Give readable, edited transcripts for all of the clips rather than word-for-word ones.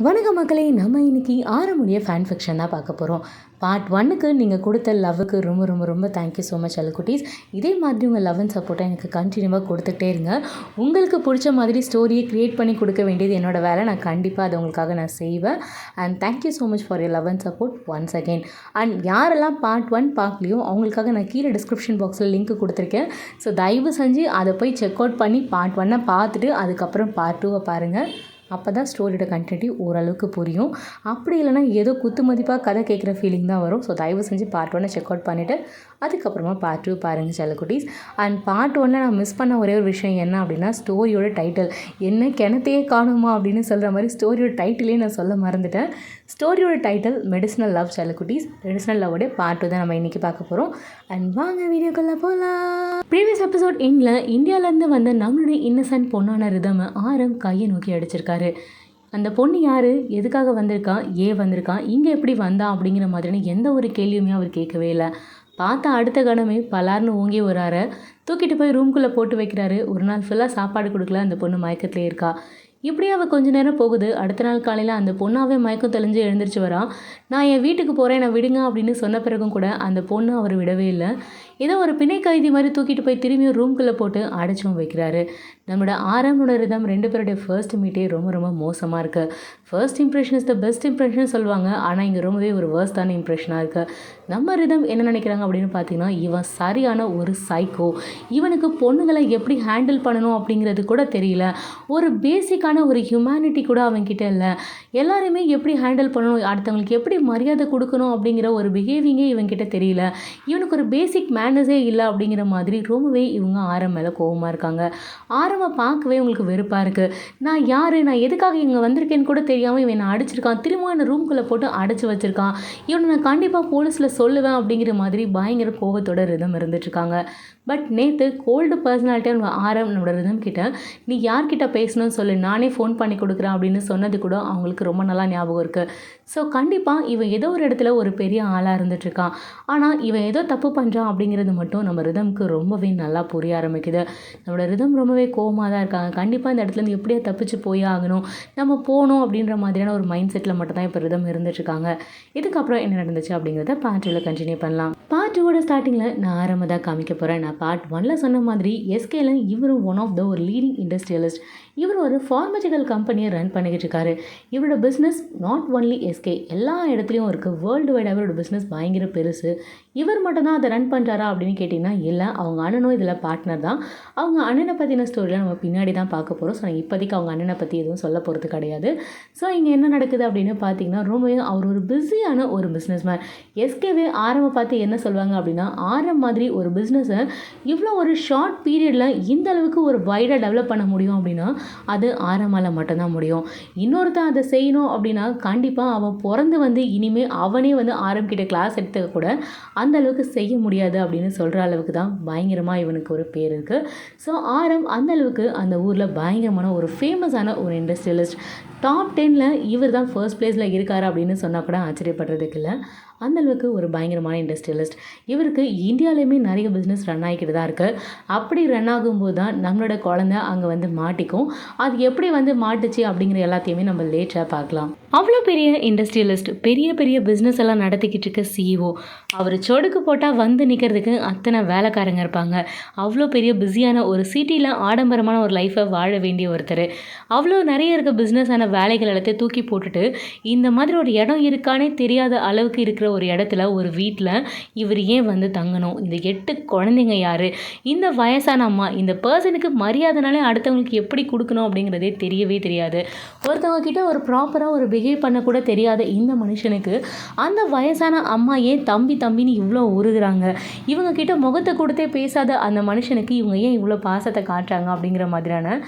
வணக்க மக்களே, நம்ம இன்றைக்கி ஆரமுடைய ஃபேன் ஃபிக்ஷன் தான் பார்க்க போகிறோம். பார்ட் 1க்கு நீங்கள் கொடுத்த லவ்வுக்கு ரொம்ப ரொம்ப ரொம்ப தேங்க்யூ ஸோ மச் அல்குட்டீஸ். இதே மாதிரி உங்கள் லவ் அண்ட் சப்போர்ட்டை எனக்கு கண்டினியூவாக கொடுத்துட்டே இருங்க. உங்களுக்கு பிடிச்ச மாதிரி ஸ்டோரியை க்ரியேட் பண்ணி கொடுக்க வேண்டியது என்னோடய வேலை. நான் கண்டிப்பாக அதை உங்களுக்காக நான் செய்வேன். And thank you so much for your love and support once again. And யாரெல்லாம் பார்ட் 1 பார்க்கலையோ அவங்களுக்காக நான் கீழே டிஸ்கிரிப்ஷன் பாக்ஸில் லிங்க் கொடுத்துருக்கேன். ஸோ தயவு செஞ்சு அதை போய் செக் அவுட் பண்ணி பார்ட் 1 பார்த்துட்டு அதுக்கப்புறம் பார்ட் 2 பாருங்கள். அப்போ தான் ஸ்டோரியோட கண்டென்ட் ஓரளவுக்கு புரியும். அப்படி இல்லைனா ஏதோ குத்து மதிப்பாக கதை கேட்குற ஃபீலிங் தான் வரும். ஸோ தயவு செஞ்சு பார்ட் 1 செக் அவுட் பண்ணிவிட்டு அதுக்கப்புறமா பார்ட் 2 பாருங்கள் செல்லக்குட்டீஸ். அண்ட் பார்ட் 1 நான் மிஸ் பண்ண ஒரே ஒரு விஷயம் என்ன அப்படின்னா, ஸ்டோரியோட டைட்டில் என்ன கிணத்தையே காணுமா அப்படின்னு சொல்கிற மாதிரி ஸ்டோரியோட டைட்டிலே நான் சொல்ல மறந்துட்டேன். ஸ்டோரியோட டைட்டில் மெடிசினல் லவ் செல்லக்குட்டீஸ். மெடிசினல் லவ்வோடைய பார்ட் 2 தான் நம்ம இன்றைக்கி பார்க்க போகிறோம். அண்ட் வாங்க வீடியோக்குள்ளே போகலாம். ப்ரீவியஸ் எபிசோட் இந்தியாவிலேருந்து வந்த நம்மளுடைய இன்னசென்ட் பொண்ணான ரிதம் ஆரம் கையை நோக்கி அடிச்சிருக்காரு. அந்த பொண்ணு யார், எதுக்காக வந்திருக்கான், ஏன் வந்திருக்கான், இங்கே எப்படி வந்தான் அப்படிங்கிற மாதிரியான எந்த ஒரு கேள்வியுமே அவர் கேட்கவே இல்லை. பார்த்தா அடுத்த கணமே பலார்னு ஓங்கி வராரு. தூக்கிட்டு போய் ரூம்குள்ளே போட்டு வைக்கிறாரு. ஒரு நாள் ஃபுல்லாக சாப்பாடு கொடுக்கல. அந்த பொண்ணு மயக்கத்திலே இருக்கா. இப்படியே அவள் கொஞ்ச நேரம் போகுது. அடுத்த நாள் காலையில் அந்த பொண்ணாவே மயக்கம் தெளிஞ்சு எழுந்திரிச்சு வரா. நான் என் வீட்டுக்கு போகிறேன், நான் விடுங்க அப்படின்னு சொன்ன பிறகும் கூட அந்த பொண்ணு அவர் விடவே இல்லை. ஏதோ ஒரு பிணை கைதி மாதிரி தூக்கிட்டு போய் திரும்பியும் ரூம்குள்ளே போட்டு அடைச்சும் வைக்கிறாரு. நம்மளோட ஆரமோட ரிதம் 2 பேருடைய ஃபர்ஸ்ட் மீட்டே ரொம்ப ரொம்ப மோசமாக இருக்குது. First impression is the best impression சொல்லுவாங்க. ஆனால் இங்கே ரொம்பவே ஒரு வேர்ஸ்டான இம்ப்ரெஷனாக இருக்குது. நம்ம ரிதம் என்ன நினைக்கிறாங்க அப்படின்னு பார்த்தீங்கன்னா, இவன் சரியான ஒரு சைக்கோ. இவனுக்கு பொண்ணுங்களை எப்படி ஹேண்டில் பண்ணணும் அப்படிங்கிறது கூட தெரியல. ஒரு பேசிக்கான ஒரு ஹியூமனிட்டி கூட அவன்கிட்ட இல்லை. எல்லாருமே எப்படி ஹேண்டில் பண்ணணும், அடுத்தவங்களுக்கு எப்படி மரியாதை கொடுக்கணும் அப்படிங்கிற ஒரு பிஹேவிங்கே இவன்கிட்ட தெரியல. இவனுக்கு ஒரு பேசிக் மேனஸே இல்லை அப்படிங்கிற மாதிரி ரொம்பவே இவங்க ஆரம் மேலே கோவமாக இருக்காங்க. ஆரம்ப பார்க்கவே உங்களுக்கு வெறுப்பாக இருக்குது. நான் யார், நான் எதுக்காக இங்கே வந்திருக்கேன்னு கூட தெரியாமல் இவன் என்னை அடிச்சிருக்கான். திரும்ப என்னை ரூம்குள்ளே போட்டு அடைச்சி வச்சுருக்கான். இவனை நான் கண்டிப்பாக போலீஸில் சொல்லுவேன் அப்படிங்கிற மாதிரி பயங்கர கோவத்தோட ரிதம் இருந்துட்டுருக்காங்க. பட் நேற்று கோல்டு பர்சனாலிட்டியாக ஆரம் நம்மளோட ரிதம் கிட்ட, நீ யார்கிட்ட பேசணும்னு சொல்லு, நானே ஃபோன் பண்ணி கொடுக்குறேன் அப்படின்னு சொன்னது கூட அவங்களுக்கு ரொம்ப நல்லா ஞாபகம் இருக்குது. ஸோ கண்டிப்பாக இவன் ஏதோ ஒரு இடத்துல ஒரு பெரிய ஆளாக இருந்துகிட்ருக்கான். ஆனால் இவன் ஏதோ தப்பு பண்ணுறான் அப்படிங்கிறது மட்டும் நம்ம ரிதம்க்கு ரொம்பவே நல்லா புரிய ஆரம்பிக்குது. நம்மளோட ரிதம் ரொம்பவே கோவமாக தான் இருக்காங்க. கண்டிப்பாக இந்த இடத்துலேருந்து எப்படியா தப்பிச்சு போயே ஆகணும், நம்ம போகணும் அப்படின்ற மாதிரியான ஒரு மைண்ட் செட்டில் மட்டும் தான் இப்போ ரிதம் இருந்துகிட்ருக்காங்க. இதுக்கப்புறம் என்ன நடந்துச்சு அப்படிங்கிறத பார்ட் 2ல் கண்டினியூ பண்ணலாம். பார்ட் 2வோட ஸ்டார்டிங்கில் நான் ஆரம்ப தான் காமிக்க போகிறேன். நான் பார்ட் 1ல் சொன்ன மாதிரி எஸ்கேல இவரும் ஒன் ஆஃப் த ஒரு லீடிங் இண்டஸ்ட்ரியலிஸ்ட். இவர் ஒரு ஃபார்மசிக்கல் கம்பெனியை ரன் பண்ணிக்கிட்டு இருக்காரு. இவரோட பிஸ்னஸ் நாட் ஒன்லி எஸ்கே, எல்லா இடத்துலையும் இருக்குது. வேர்ல்டு வைடாக இவரோட பிஸ்னஸ் பயங்கர பெருசு. இவர் மட்டும் தான் அதை ரன் பண்ணுறாரா அப்படின்னு கேட்டிங்கன்னா இல்லை, அவங்க அண்ணனும் இதில் பார்ட்னர் தான். அவங்க அண்ணனை பற்றின ஸ்டோரியில் நம்ம பின்னாடி தான் பார்க்க போகிறோம். ஸோ நான் இப்போதைக்கு அவங்க அண்ணனை பற்றி எதுவும் சொல்ல போகிறது கிடையாது. ஸோ இங்கே என்ன நடக்குது அப்படின்னு பார்த்தீங்கன்னா, ரொம்பவே அவர் ஒரு பிஸியான ஒரு பிஸ்னஸ் மேன். எஸ்கேவே ஆரம்ப பார்த்து என்ன சொல்லுவாங்க அப்படின்னா, ஆரம் மாதிரி ஒரு பிஸ்னஸை இவ்வளோ ஒரு ஷார்ட் பீரியடில் இந்த அளவுக்கு ஒரு வைடாக டெவலப் பண்ண முடியும் அப்படின்னா அது ஆரமால் மட்டும்தான் முடியும். இன்னொருத்தன் அதை செய்யணும் அப்படின்னா கண்டிப்பாக அவன் பிறந்து வந்து இனிமேல் அவனே வந்து ஆரம் கிட்ட கிளாஸ் எடுத்துக்க கூட அந்த அளவுக்கு செய்ய முடியாது அப்படின்னு சொல்கிற அளவுக்கு தான் பயங்கரமாக இவனுக்கு ஒரு பேர் இருக்குது. ஸோ ஆரம் அந்த அளவுக்கு அந்த ஊரில் பயங்கரமான ஒரு ஃபேமஸான ஒரு இண்டஸ்ட்ரியலிஸ்ட். டாப் 10ல் இவர் தான் ஃபர்ஸ்ட் பிளேஸில் இருக்கார் அப்படின்னு சொன்னால் கூட ஆச்சரியப்படுறதுக்கு இல்லை. அந்தளவுக்கு ஒரு பயங்கரமான இண்டஸ்ட்ரியலிஸ்ட். இவருக்கு இந்தியாவிலையுமே நிறைய பிஸ்னஸ் ரன் ஆகிக்கிட்டு தான் இருக்குது. அப்படி ரன் ஆகும்போது தான் நம்மளோட குழந்தை அங்கே வந்து மாட்டிக்கும். அது எப்படி வந்து மாட்டுச்சு அப்படிங்கிற எல்லாத்தையுமே நம்ம லேட்டாக பார்க்கலாம். அவ்வளோ பெரிய இண்டஸ்ட்ரியலிஸ்ட், பெரிய பெரிய பிஸ்னஸ் எல்லாம் நடத்திக்கிட்டு இருக்க சிஇஓ. அவர் சொடுக்கு போட்டால் வந்து நிற்கிறதுக்கு அத்தனை வேலைக்காரங்க இருப்பாங்க. அவ்வளோ பெரிய பிஸியான ஒரு சிட்டியில் ஆடம்பரமான ஒரு லைஃப்பை வாழ வேண்டிய ஒருத்தர். அவ்வளோ நிறைய இருக்க பிஸ்னஸான வேலைகள் எல்லாத்தையும் தூக்கி போட்டுட்டு இந்த மாதிரி ஒரு இடம் இருக்கானே தெரியாத அளவுக்கு இருக்கிற ஒரு இடத்துல ஒரு வீட்டில் இவர் ஏன் வந்து தங்கணும்? இந்த 8 குழந்தைங்க யார்? இந்த வயசான அம்மா, இந்த பர்சனுக்கு மரியாதைனாலே அடுத்தவங்களுக்கு எப்படி கொடுக்கணும் அப்படிங்கிறதே தெரியவே தெரியாது. ஒருத்தவங்க கிட்ட ஒரு ப்ராப்பராக ஒரு பிஹேவ் பண்ணக்கூட தெரியாத இந்த மனுஷனுக்கு அந்த வயசான அம்மா ஏன் தம்பி தம்பின்னு இவ்வளோ உருகுறாங்க? இவங்க கிட்ட முகத்தை கொடுத்தே பேசாத அந்த மனுஷனுக்கு இவங்க ஏன் இவ்வளோ பாசத்தை காட்டுறாங்க அப்படிங்கிற மாதிரியான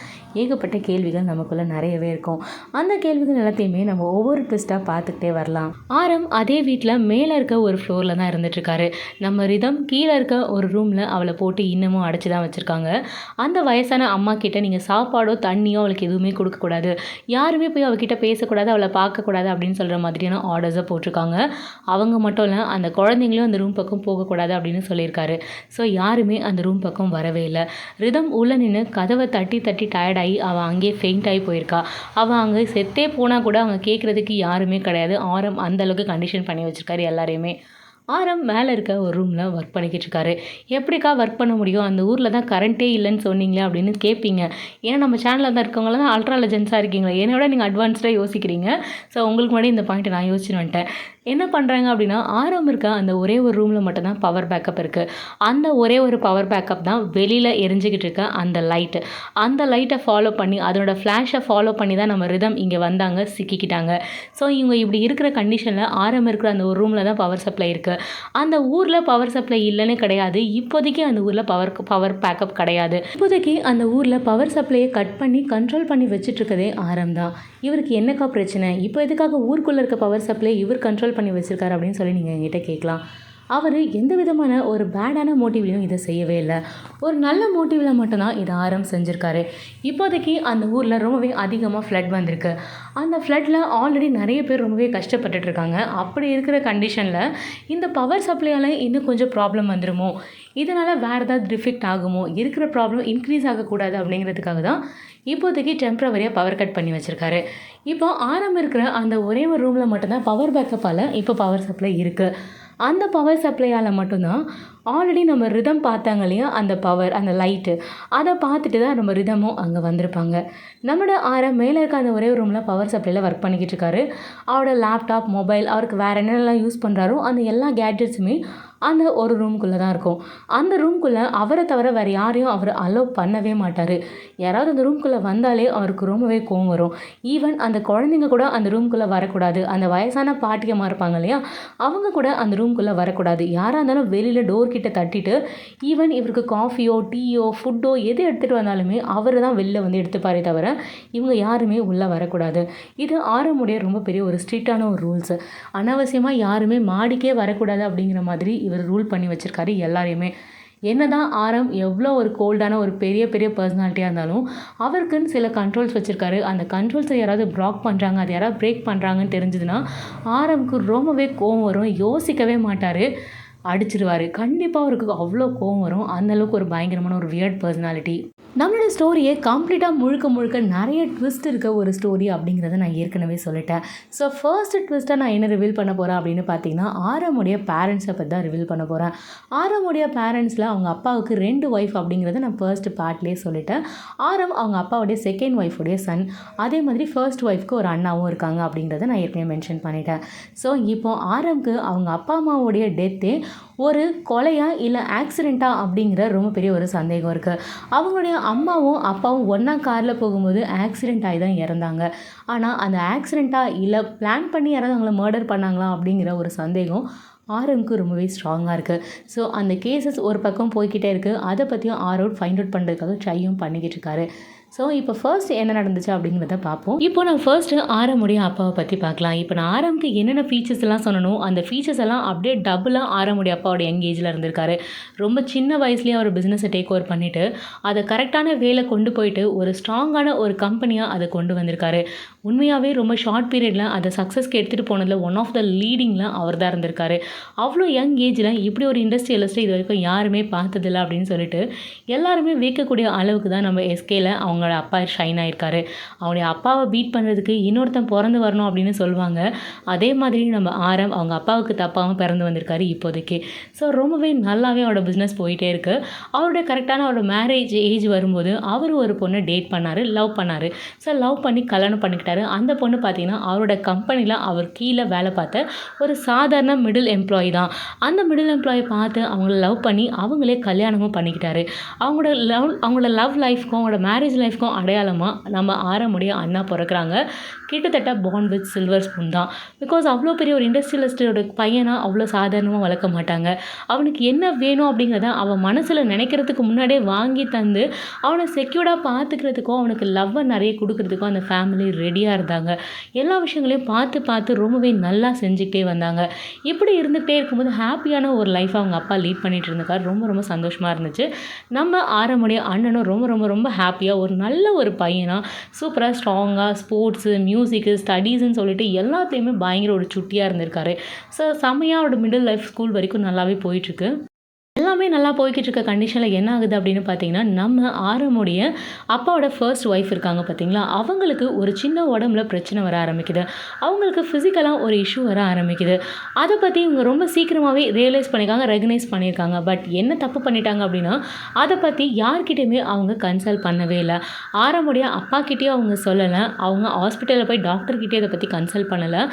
ஏகப்பட்ட கேள்விகள் நமக்குள்ளே நிறையவே இருக்கும். அந்த கேள்விகள் எல்லாத்தையுமே நம்ம ஒவ்வொரு ட்விஸ்ட்டாக பார்த்துக்கிட்டே வரலாம். ஆரம் அதே வீட்டில் மேலே இருக்க ஒரு ஃப்ளோரில் தான் இருந்துகிட்ருக்காரு. நம்ம ரிதம் கீழே இருக்க ஒரு ரூமில் அவளை போட்டு இன்னமும் அடைச்சி தான் வச்சுருக்காங்க. அந்த வயசான அம்மா கிட்ட நீங்கள் சாப்பாடோ தண்ணியோ அவளுக்கு எதுவுமே கொடுக்கக்கூடாது, யாருமே போய் அவகிட்ட பேசக்கூடாது, அவளை பார்க்கக்கூடாது அப்படின்னு சொல்கிற மாதிரியான ஆர்டர்ஸை போட்டிருக்காங்க. அவங்க மட்டும் இல்லை, அந்த குழந்தைங்களையும் அந்த ரூம் பக்கம் போகக்கூடாது அப்படின்னு சொல்லியிருக்காரு. ஸோ யாருமே அந்த ரூம் பக்கம் வரவே இல்லை. ரிதம் உள்ள நின்று கதவை தட்டி தட்டி டயர்டாகி அவள் அங்கேயே ஃபெயிண்ட் ஆகி போயிருக்கா. அவள் அங்கே செத்தே போனால் கூட அவங்க கேட்குறதுக்கு யாருமே கிடையாது. ஆரம் அந்தளவுக்கு கண்டிஷன் பண்ணி வச்சுருக்காரு எல்லாரையுமே. ஆரம் மேலே இருக்க ஒரு ரூமில் ஒர்க் பண்ணிக்கிட்டு இருக்காரு. எப்படிக்கா ஒர்க் பண்ண முடியும், அந்த ஊரில் தான் கரண்ட்டே இல்லைன்னு சொன்னீங்களே அப்படின்னு கேட்பீங்க. ஏன்னா நம்ம சேனலில் தான் இருக்கவங்களாம் தான் அல்ட்ரா லெஜெண்ட்ஸாக இருக்கீங்களா, என்னோட நீங்கள் அட்வான்ஸ்டாக யோசிக்கிறீங்க. ஸோ உங்களுக்கு முன்னாடி இந்த பாயிண்ட்டை நான் யோசிச்சுன்னு வந்துட்டேன். என்ன பண்ணுறாங்க அப்படின்னா, ஆரம் இருக்க அந்த ஒரே ஒரு ரூமில் மட்டும்தான் பவர் பேக்கப் இருக்குது. அந்த ஒரே ஒரு பவர் பேக்கப் தான் வெளியில் எரிஞ்சிக்கிட்டு இருக்க அந்த லைட்டு. அந்த லைட்டை ஃபாலோ பண்ணி அதனோட ஃப்ளாஷை ஃபாலோ பண்ணி தான் நம்ம ரிதம் இங்கே வந்தாங்க, சிக்கிக்கிட்டாங்க. ஸோ இவங்க இப்படி இருக்கிற கண்டிஷனில் ஆரம் இருக்கிற அந்த ஒரு ரூமில் தான் பவர் சப்ளை இருக்குது. அந்த ஊரில் பவர் சப்ளை இல்லைன்னு கிடையாது. இப்போதைக்கு அந்த ஊரில் பவர் பேக்கப் கிடையாது. இப்போதைக்கு அந்த ஊரில் பவர் சப்ளையை கட் பண்ணி கண்ட்ரோல் பண்ணி வச்சுட்டு இருக்கதே ஆரம் தான். இவருக்கு என்னக்கா பிரச்சனை, இப்போ எதுக்காக ஊருக்குள்ளே இருக்க பவர் சப்ளை இவர் கண்ட்ரோல் பண்ணி வச்சிருக்காரு அப்படின்னு சொல்லி நீங்கள் என்கிட்ட கேட்கலாம். அவர் எந்த விதமான ஒரு பேடான மோட்டிவ்லையும் இதை செய்யவே இல்லை. ஒரு நல்ல மோட்டிவில் மட்டும்தான் இதை ஆரம் செஞ்சுருக்காரு. இப்போதைக்கு அந்த ஊரில் ரொம்பவே அதிகமாக ஃப்ளட் வந்திருக்கு. அந்த ஃப்ளட்டில் ஆல்ரெடி நிறைய பேர் ரொம்பவே கஷ்டப்பட்டுட்ருக்காங்க. அப்படி இருக்கிற கண்டிஷனில் இந்த பவர் சப்ளையால் இன்னும் கொஞ்சம் ப்ராப்ளம் வந்துடுமோ, இதனால் வேறு ஏதாவது டிஃபெக்ட் ஆகுமோ, இருக்கிற ப்ராப்ளம் இன்க்ரீஸ் ஆகக்கூடாது அப்படிங்கிறதுக்காக தான் இப்போதைக்கு டெம்பரவரியாக பவர் கட் பண்ணி வச்சுருக்காரு. இப்போ ஆரம் இருக்கிற அந்த ஒரே ஒரு ரூமில் மட்டும்தான் பவர் பேக்கப்பால் இப்போ பவர் சப்ளை இருக்குது. அந்த பவர் சப்ளையால் மட்டும்தான் ஆல்ரெடி நம்ம ரிதம் பார்த்தாங்க இல்லையா, அந்த பவர் அந்த லைட்டு, அதை பார்த்துட்டு தான் நம்ம ரிதமும் அங்கே வந்திருப்பாங்க. நம்மளோட ஆரம் மேலே இருக்க அந்த ஒரே ரூமில் பவர் சப்ளையில் ஒர்க் பண்ணிக்கிட்டு இருக்காரு. அவரோட லேப்டாப், மொபைல், அவருக்கு வேறு என்னென்னலாம் யூஸ் பண்ணுறாரோ அந்த எல்லா கேட்ஜெட்ஸுமே அந்த ஒரு ரூம்குள்ளே தான் இருக்கும். அந்த ரூம்குள்ளே அவரை தவிர வேறு யாரையும் அவர் அலோவ் பண்ணவே மாட்டார். யாராவது அந்த ரூம்குள்ளே வந்தாலே அவருக்கு ரொம்பவே கோவம் வரும். ஈவன் அந்த குழந்தைங்க கூட அந்த ரூம்குள்ளே வரக்கூடாது. அந்த வயசான பாட்டியம்மா இருப்பாங்க இல்லையா, அவங்க கூட அந்த ரூம்குள்ளே வரக்கூடாது. யாராக இருந்தாலும் வெளியில் டோர் கிட்ட தட்டிட்டு, ஈவன் இவருக்கு காஃபியோ டீயோ ஃபுட்டோ எது எடுத்துகிட்டு வந்தாலுமே அவர் தான் வெளில வந்து எடுத்துப்பாரே தவிர இவங்க யாருமே உள்ளே வரக்கூடாது. இது ஆரமுடைய ரொம்ப பெரிய ஒரு ஸ்ட்ரிக்டான ஒரு ரூல்ஸு. அனாவசியமாக யாருமே மாடிக்கே வரக்கூடாது அப்படிங்கிற மாதிரி இவர் ரூல் பண்ணி வச்சுருக்காரு எல்லாரையுமே. என்னதான் ஆரம் எவ்வளோ ஒரு கோல்டான ஒரு பெரிய பெரிய பர்சனாலிட்டியாக இருந்தாலும் அவருக்குன்னு சில கண்ட்ரோல்ஸ் வச்சுருக்காரு. அந்த கண்ட்ரோல்ஸை யாராவது ப்ளாக் பண்ணுறாங்க, அது யாராவது பிரேக் பண்ணுறாங்கன்னு தெரிஞ்சதுன்னா ஆரம்க்கு ரொம்பவே கோவம் வரும். யோசிக்கவே மாட்டார், அடிச்சிருவார். கண்டிப்பாக அவருக்கு அவ்வளோ கோவம் வரும். அந்தளவுக்கு ஒரு பயங்கரமான ஒரு வியர்ட் பர்சனாலிட்டி. நம்மளோட ஸ்டோரியே கம்ப்ளீட்டாக முழுக்க நிறைய ட்விஸ்ட் இருக்க ஒரு ஸ்டோரி அப்படிங்கிறத நான் ஏற்கனவே சொல்லிட்டேன். ஸோ ஃபர்ஸ்ட் ட்விஸ்ட்டாக நான் என்ன ரிவீல் பண்ண போகிறேன் அப்படின்னு பார்த்தீங்கன்னா, ஆரமுடைய பேரண்ட்ஸை பற்றி தான் ரிவீல் பண்ண போகிறேன். ஆரமுடைய பேரண்ட்ஸில் அவங்க அப்பாவுக்கு 2 ஒய்ஃப் அப்படிங்கிறத நான் ஃபர்ஸ்ட் பார்ட்லேயே சொல்லிட்டேன். ஆரம் அவங்க அப்பாவுடைய செகண்ட் ஒய்ஃபுடைய சன். அதே மாதிரி ஃபர்ஸ்ட் ஒய்ஃப்க்கு ஒரு அண்ணாவும் இருக்காங்க அப்படிங்கிறத நான் ஏற்கனவே மென்ஷன் பண்ணிட்டேன். ஸோ இப்போ ஆரம்க்கு அவங்க அப்பா அம்மாவுடைய டெத்தே ஒரு கொலையா இல்லை ஆக்சிடெண்ட்டா அப்படிங்கிற ரொம்ப பெரிய ஒரு சந்தேகம் இருக்குது. அவங்களுடைய அம்மாவும் அப்பாவும் ஒன்றா காரில் போகும்போது ஆக்சிடெண்ட் ஆகி தான் இறந்தாங்க. ஆனால் அந்த ஆக்சிடெண்ட்டா இல்லை பிளான் பண்ணி யாராவது அவங்கள மர்டர் பண்ணாங்களா அப்படிங்கிற ஒரு சந்தேகம் ஆரம்க்கு ரொம்பவே ஸ்ட்ராங்காக இருக்குது. ஸோ அந்த கேசஸ் ஒரு பக்கம் போய்கிட்டே இருக்குது. அதை பற்றியும் ஃபைண்ட் அவுட் பண்ணுறதுக்காக ட்ரையும் பண்ணிக்கிட்டு இருக்காரு. ஸோ இப்போ ஃபர்ஸ்ட் என்ன நடந்துச்சு அப்படிங்கிறத பார்ப்போம். இப்போ நான் ஃபர்ஸ்ட்டு ஆரமுடைய அப்பாவை பற்றி பார்க்கலாம். இப்போ நான் ஆரம்க்கு என்னென்ன ஃபீச்சர்ஸ் எல்லாம் சொன்னனோ அந்த ஃபீச்சர்ஸ் எல்லாம் அப்படியே டபுளாக ஆரமுடைய அப்பாவோட யங் ஏஜில் இருந்திருக்காரு. ரொம்ப சின்ன வயசுலேயே அவர் பிஸ்னஸை டேக் ஓவர் பண்ணிவிட்டு அதை கரெக்டான வேலை கொண்டு போயிட்டு ஒரு ஸ்ட்ராங்கான ஒரு கம்பெனியாக அதை கொண்டு வந்திருக்காரு. உண்மையாகவே ரொம்ப ஷார்ட் பீரியடில் அதை சக்ஸஸ்க்கு எடுத்துகிட்டு போனதில் ஒன் ஆஃப் த லீடிங்கில் அவர் தான் இருந்திருக்காரு. அவ்வளோ யங் ஏஜில் இப்படி ஒரு இண்டஸ்ட்ரியலிஸ்ட்டு இது வரைக்கும் யாருமே பார்த்ததில்லை அப்படின்னு சொல்லிட்டு எல்லாருமே வியக்கக்கூடிய அளவுக்கு தான் நம்ம எஸ்கேல அவங்களோட அப்பா ஷைன் ஆகிருக்காரு. அவங்களுடைய அப்பாவை பீட் பண்ணுறதுக்கு இன்னொருத்தன் பிறந்து வரணும் அப்படின்னு சொல்லுவாங்க. அதே மாதிரி நம்ம ஆரம் அவங்க அப்பாவுக்கு தப்பாகவும் பிறந்து வந்திருக்காரு இப்போதைக்கு. ஸோ ரொம்பவே நல்லாவே அவரோட பிஸ்னஸ் போயிட்டே இருக்குது. அவருடைய கரெக்டான அவரோட மேரேஜ் ஏஜ் வரும்போது அவர் ஒரு பொண்ணை டேட் பண்ணார், லவ் பண்ணார். ஸோ லவ் பண்ணி கல்யாணம் பண்ணிக்கிட்டாரு. அந்த பொண்ணு பார்த்திங்கன்னா அவரோட கம்பெனியில் அவர் கீழே வேலை பார்த்த ஒரு சாதாரண மிடில் எம்ப்ளாயி தான். அந்த மிடில் எம்ப்ளாயை பார்த்து அவங்கள லவ் பண்ணி அவங்களே கல்யாணமும் பண்ணிக்கிட்டாரு. அவங்களோட லவ் லைஃப்க்கும் அவங்களோட மேரேஜ் லைஃப்க்கும் அடையாளமாக நம்ம ஆரமுடைய அண்ணா பிறக்கிறாங்க. கிட்டத்தட்ட பாண்ட் வித் சில்வர் ஸ்பூன் தான். பிகாஸ் அவ்வளோ பெரிய ஒரு இண்டஸ்ட்ரியலிஸ்டோட பையனாக அவ்வளோ சாதாரணமாக வளர்க்க மாட்டாங்க. அவனுக்கு என்ன வேணும் அப்படிங்கிறத அவன் மனசில் நினைக்கிறதுக்கு முன்னாடியே வாங்கி தந்து அவனை செக்யூர்டாக பார்த்துக்கிறதுக்கும் அவனுக்கு லவ்வை நிறைய கொடுக்கறதுக்கும் அந்த ஃபேமிலி ரெடியாக இருந்தாங்க. எல்லா விஷயங்களையும் பார்த்து ரொம்பவே நல்லா செஞ்சுக்கிட்டே வந்தாங்க. இப்படி இருந்துகிட்டே இருக்கும்போது ஹாப்பியான ஒரு லைஃப் அவங்க அப்பா லீட் பண்ணிகிட்டு இருந்திருக்காரு. ரொம்ப சந்தோஷமாக இருந்துச்சு. நம்ம ஆரமுடைய அண்ணனும் ரொம்ப ஹாப்பியாக ஒரு நல்ல ஒரு பையனாக சூப்பராக ஸ்ட்ராங்காக ஸ்போர்ட்ஸு, மியூசிக்கு, ஸ்டடீஸ்ன்னு சொல்லிட்டு எல்லாத்துலேயுமே பயங்கர ஒரு சுட்டியாக இருந்திருக்காரு. ஸோ செம்மையாக அவரோட மிடில் லைஃப் ஸ்கூல் வரைக்கும் நல்லாவே போயிட்டுருக்கு. எல்லாமே நல்லா போய்க்கிட்டு இருக்க கண்டிஷனில் என்ன ஆகுது அப்படின்னு பார்த்தீங்கன்னா, நம்ம ஆரமுடைய அப்பாவோட ஃபர்ஸ்ட் ஒய்ஃப் இருக்காங்க பார்த்தீங்களா, அவங்களுக்கு ஒரு சின்ன உடம்புல பிரச்சனை வர ஆரம்பிக்குது. அவங்களுக்கு ஃபிசிக்கலாக ஒரு இஷ்யூ வர ஆரம்பிக்குது. அதை பற்றி இவங்க ரொம்ப சீக்கிரமாகவே ரியலைஸ் பண்ணியிருக்காங்க, ரெகனைஸ் பண்ணியிருக்காங்க. பட் என்ன தப்பு பண்ணிட்டாங்க அப்படின்னா, அதை பற்றி யார்கிட்டயுமே அவங்க கன்சல்ட் பண்ணவே இல்லை. ஆரமுடைய அப்பாக்கிட்டேயும் அவங்க சொல்லலை. அவங்க ஹாஸ்பிட்டலில் போய் டாக்டர்கிட்டே இதை பற்றி கன்சல்ட் பண்ணலை.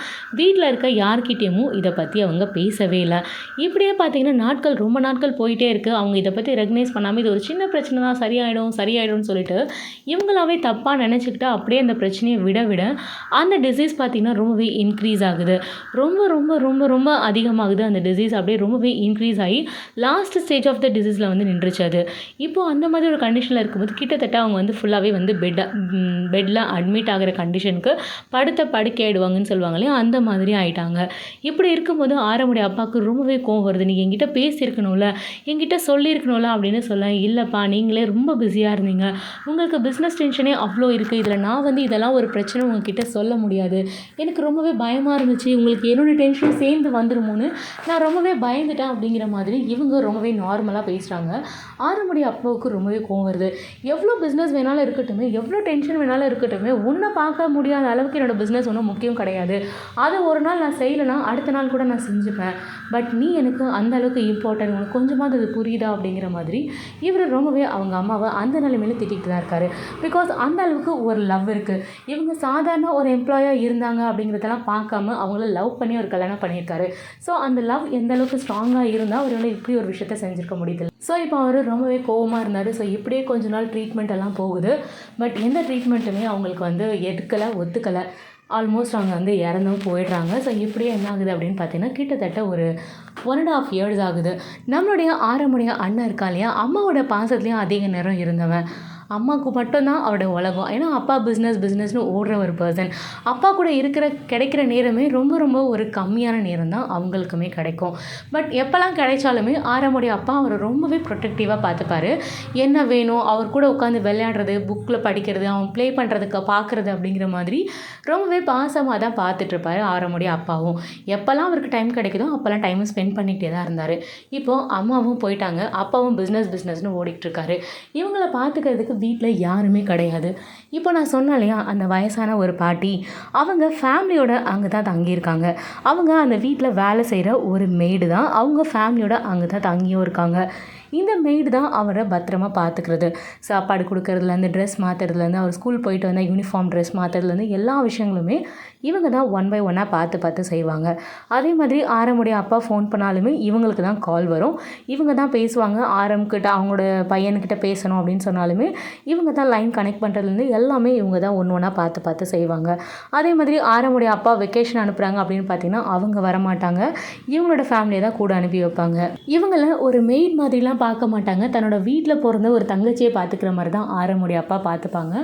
வீட்டில் இருக்க யார்கிட்டேயும் இதை பற்றி அவங்க பேசவே இல்லை. இப்படியே பார்த்தீங்கன்னா ரொம்ப நாட்கள் போயிட்டே இருக்குது. அவங்க இதை பற்றி ரெகனைஸ் பண்ணாமல் இது ஒரு சின்ன பிரச்சனை தான், சரியாயிடும்னு சொல்லிட்டு இவங்களாவே தப்பாக நினச்சிக்கிட்டு அப்படியே அந்த பிரச்சனையை விட அந்த டிசீஸ் பார்த்திங்கன்னா ரொம்பவே இன்க்ரீஸ் ஆகுது. ரொம்ப ரொம்ப ரொம்ப ரொம்ப அதிகமாகுது. அந்த டிசீஸ் அப்படியே ரொம்பவே இன்க்ரீஸ் ஆகி லாஸ்ட் ஸ்டேஜ் ஆஃப் த டிசீஸில் வந்து நின்றுச்சு அது. இப்போது அந்த மாதிரி ஒரு கண்டிஷனில் இருக்கும்போது கிட்டத்தட்ட அவங்க வந்து ஃபுல்லாகவே வந்து பெட்டில் அட்மிட் ஆகிற கண்டிஷனுக்கு படுக்கை ஆகிடுவாங்கன்னு சொல்லுவாங்க இல்லையா, அந்த மாதிரி ஆகிட்டாங்க. இப்படி இருக்கும்போது ஆரமுடைய அப்பாவுக்கு ரொம்பவே கோவம் வருது. நீங்கள் என்கிட்ட பேசியிருக்கணும்ல, என்கிட்ட சொல்லியிருக்கணும்ல அப்படின்னு சொல்ல, இல்லைப்பா நீங்களே ரொம்ப பிஸியாக இருந்தீங்க, உங்களுக்கு பிஸ்னஸ் டென்ஷனே அவ்வளோ இருக்குது, இதில் நான் வந்து இதெல்லாம் ஒரு பிரச்சனை உங்ககிட்ட சொல்ல முடியாது, எனக்கு ரொம்பவே பயமாக இருந்துச்சு, உங்களுக்கு என்னோட டென்ஷனும் சேர்ந்து வந்துருமோன்னு நான் ரொம்பவே பயந்துட்டேன் அப்படிங்கிற மாதிரி இவங்க ரொம்பவே நார்மலாக பேசுகிறாங்க. ஆரமுடைய அப்பாவுக்கு ரொம்பவே கோவம் வருது. எவ்வளோ பிஸ்னஸ் வேணாலும் இருக்கட்டும், எவ்வளோ டென்ஷன் வேணாலும் இருக்கட்டும், உன்னை பார்க்க முடியாத அளவுக்கு என்னோடய பிஸ்னஸ் ஒன்றும் முக்கியம் கிடையாது. அதை ஒரு நாள் நான் செய்யலைன்னா அடுத்த நாள் கூட நான் செஞ்சுப்பேன். பட் நீ எனக்கு அந்த அளவுக்கு இம்பார்ட்டன்ட், உனக்கு கொஞ்சமாவது அது புரியுதா அப்படிங்கிற மாதிரி இவர் ரொம்பவே அவங்க அம்மாவை அந்த நிலைமையில திட்டிகிட்டு தான் இருக்காரு. பிகாஸ் அந்த அளவுக்கு ஒரு லவ் இருக்குது. இவங்க சாதாரண ஒரு எம்ப்ளாயாக இருந்தாங்க அப்படிங்கிறதெல்லாம் பார்க்காம அவங்கள லவ் பண்ணி ஒரு கல்யாணம் பண்ணியிருக்காரு. ஸோ அந்த லவ் எந்த அளவுக்கு ஸ்ட்ராங்காக இருந்தால் அவரால் இப்படி ஒரு விஷயத்த செஞ்சுருக்க முடியுது. ஸோ இப்போ அவர் ரொம்பவே கோவமாக இருந்தார். ஸோ இப்படியே கொஞ்ச நாள் ட்ரீட்மெண்ட் எல்லாம் போகுது. பட் எந்த ட்ரீட்மெண்ட்டுமே அவங்களுக்கு வந்து ஒத்துக்கலை. ஆல்மோஸ்ட் அவங்க வந்து இறந்தும் போயிடுறாங்க. ஸோ இப்படியே என்ன ஆகுது அப்படின்னு பார்த்தீங்கன்னா, கிட்டத்தட்ட ஒரு 1.5 இயர்ஸ் ஆகுது. நம்மளுடைய ஆரமுடைய அண்ணன் இருக்கா இல்லையா, அம்மாவோட பாசத்துலேயும் அதிக நேரம் இருந்தவன். அம்மாவுக்கு மட்டும்தான் அவரோட உலகம். ஏன்னா அப்பா பிஸ்னஸ்னு ஓடுற ஒரு பர்சன். அப்பா கூட கிடைக்கிற நேரமே ரொம்ப ரொம்ப ஒரு கம்மியான நேரம் தான் அவங்களுக்குமே கிடைக்கும். பட் எப்போல்லாம் கிடைச்சாலுமே ஆரமுடைய அப்பா அவரை ரொம்பவே ப்ரொடெக்டிவாக பார்த்துப்பாரு. என்ன வேணும், அவர் கூட உட்காந்து விளையாடுறது, புக்கில் படிக்கிறது, அவன் ப்ளே பண்ணுறதுக்கு பார்க்குறது அப்படிங்கிற மாதிரி ரொம்பவே பாசமாக தான் பார்த்துட்ருப்பாரு ஆரமுடைய அப்பாவும். எப்போல்லாம் அவருக்கு டைம் கிடைக்குதோ அப்போல்லாம் டைம் ஸ்பெண்ட் பண்ணிகிட்டே தான் இருந்தார். இப்போது அம்மாவும் போயிட்டாங்க, அப்பாவும் பிஸ்னஸ்னு ஓடிட்டுருக்காரு. இவங்களை பார்த்துக்கிறதுக்கு வீட்டில் யாருமே கிடையாது. இப்போ நான் சொன்னேன் இல்லையா, அந்த வயசான ஒரு பாட்டி, அவங்க ஃபேமிலியோட அங்கே தான் தங்கியிருக்காங்க. அவங்க அந்த வீட்டில் வேலை செய்கிற ஒரு மெய்டு தான். அவங்க ஃபேமிலியோட அங்கே தான் தங்கியும் இருக்காங்க. இந்த மெய்டு தான் அவரை பத்திரமா பார்த்துக்கிறது. சாப்பாடு கொடுக்கறதுலேருந்து, ட்ரெஸ் மாற்றுறதுலேருந்து, அவர் ஸ்கூல் போயிட்டு வந்தால் யூனிஃபார்ம் ட்ரெஸ் மாற்றுறதுலேருந்து எல்லா விஷயங்களுமே இவங்க தான் ஒன் பை ஒன்னாக பார்த்து செய்வாங்க. அதே மாதிரி ஆரமுடைய அப்பா ஃபோன் பண்ணாலுமே இவங்களுக்கு தான் கால் வரும். இவங்க தான் பேசுவாங்க. ஆரம்கிட்ட அவங்களோட பையன்கிட்ட பேசணும் அப்படின்னு சொன்னாலுமே இவங்க தான் லைன் கனெக்ட் பண்ணுறதுலேருந்து எல்லாமே இவங்க தான் ஒன்றா பார்த்து செய்வாங்க. அதே மாதிரி ஆரமுடைய அப்பா வெக்கேஷன் அனுப்புகிறாங்க அப்படின்னு பார்த்தீங்கன்னா அவங்க வரமாட்டாங்க. இவங்களோட ஃபேமிலியை தான் கூட அனுப்பி வைப்பாங்க. இவங்கள ஒரு மெய்ட் மாதிரிலாம் பார்க்க மாட்டாங்க. தன்னோட வீட்டில் பிறந்த ஒரு தங்கச்சியை பார்த்துக்கிற மாதிரி தான் ஆரமுடைய அப்பா பார்த்துப்பாங்க.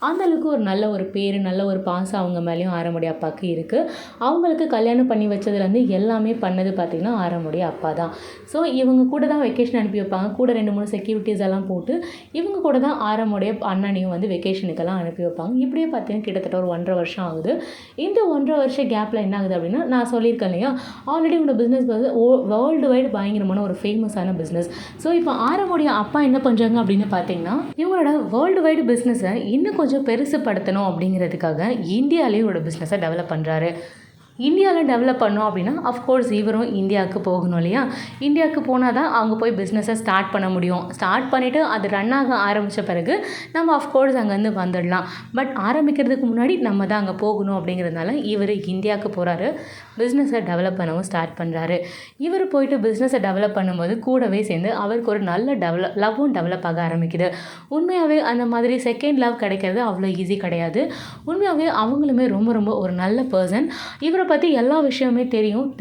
அந்தளவுக்கு ஒரு நல்ல ஒரு பேர், நல்ல ஒரு பாசம் அவங்க மேலேயும் ஆரமுடைய அப்பாவுக்கு இருக்குது. அவங்களுக்கு கல்யாணம் பண்ணி வச்சதுலேருந்து எல்லாமே பண்ணது பார்த்திங்கன்னா ஆரமுடைய அப்பா தான். ஸோ இவங்க கூட தான் வெக்கேஷன் அனுப்பி வைப்பாங்க. கூட 2-3 செக்யூரிட்டிஸ் எல்லாம் போட்டு இவங்க கூட தான் ஆரமுடைய அண்ணனையும் வந்து வெக்கேஷனுக்கெல்லாம் அனுப்பி வைப்பாங்க. இப்படியே பார்த்தீங்கன்னா கிட்டத்தட்ட ஒரு 1.5 வருஷம் ஆகுது. இந்த 1.5 வருஷ கேப்பில் என்ன ஆகுது அப்படின்னா, நான் சொல்லியிருக்கேன் இல்லையா, ஆல்ரெடி உங்களோட பிஸ்னஸ் வந்து வேர்ல்டு வைடு பயங்கரமான ஒரு ஃபேமஸான பிஸ்னஸ். ஸோ இப்போ ஆரமுடைய அப்பா என்ன பண்ணுறாங்க அப்படின்னு பார்த்தீங்கன்னா, இவங்களோட வேர்ல்டு வைடு பிஸ்னஸை இன்னும் கொஞ்சம் பெருசுப்படுத்தணும் அப்படிங்கிறதுக்காக இந்தியாவிலேயே ஒரு பிஸ்னஸை டெவலப் பண்ணுறாரு. இந்தியாவில் டெவலப் பண்ணோம் அப்படின்னா அஃப்கோர்ஸ் இவரும் இந்தியாவுக்கு போகணும் இல்லையா. இந்தியாவுக்கு போனால் தான் அவங்க போய் பிஸ்னஸை ஸ்டார்ட் பண்ண முடியும். ஸ்டார்ட் பண்ணிவிட்டு அது ரன் ஆக ஆரம்பித்த பிறகு நம்ம அஃப்கோர்ஸ் அங்கேருந்து வந்துடலாம். பட் ஆரம்பிக்கிறதுக்கு முன்னாடி நம்ம தான் அங்கே போகணும் அப்படிங்கிறதுனால இவர் இந்தியாவுக்கு போகிறாரு. பிஸ்னஸை டெவலப் பண்ணவும் ஸ்டார்ட் பண்ணுறாரு. இவர் போயிட்டு பிஸ்னஸை டெவலப் பண்ணும்போது கூடவே சேர்ந்து அவருக்கு ஒரு நல்ல லவ்வும் டெவலப் ஆக ஆரம்பிக்குது. உண்மையாகவே அந்த மாதிரி செகண்ட் லவ் கிடைக்கிறது அவ்வளோ ஈஸி கிடையாது. உண்மையாகவே அவங்களுமே ரொம்ப ரொம்ப ஒரு நல்ல பர்சன். இவரை பற்றி எல்லா விஷயமே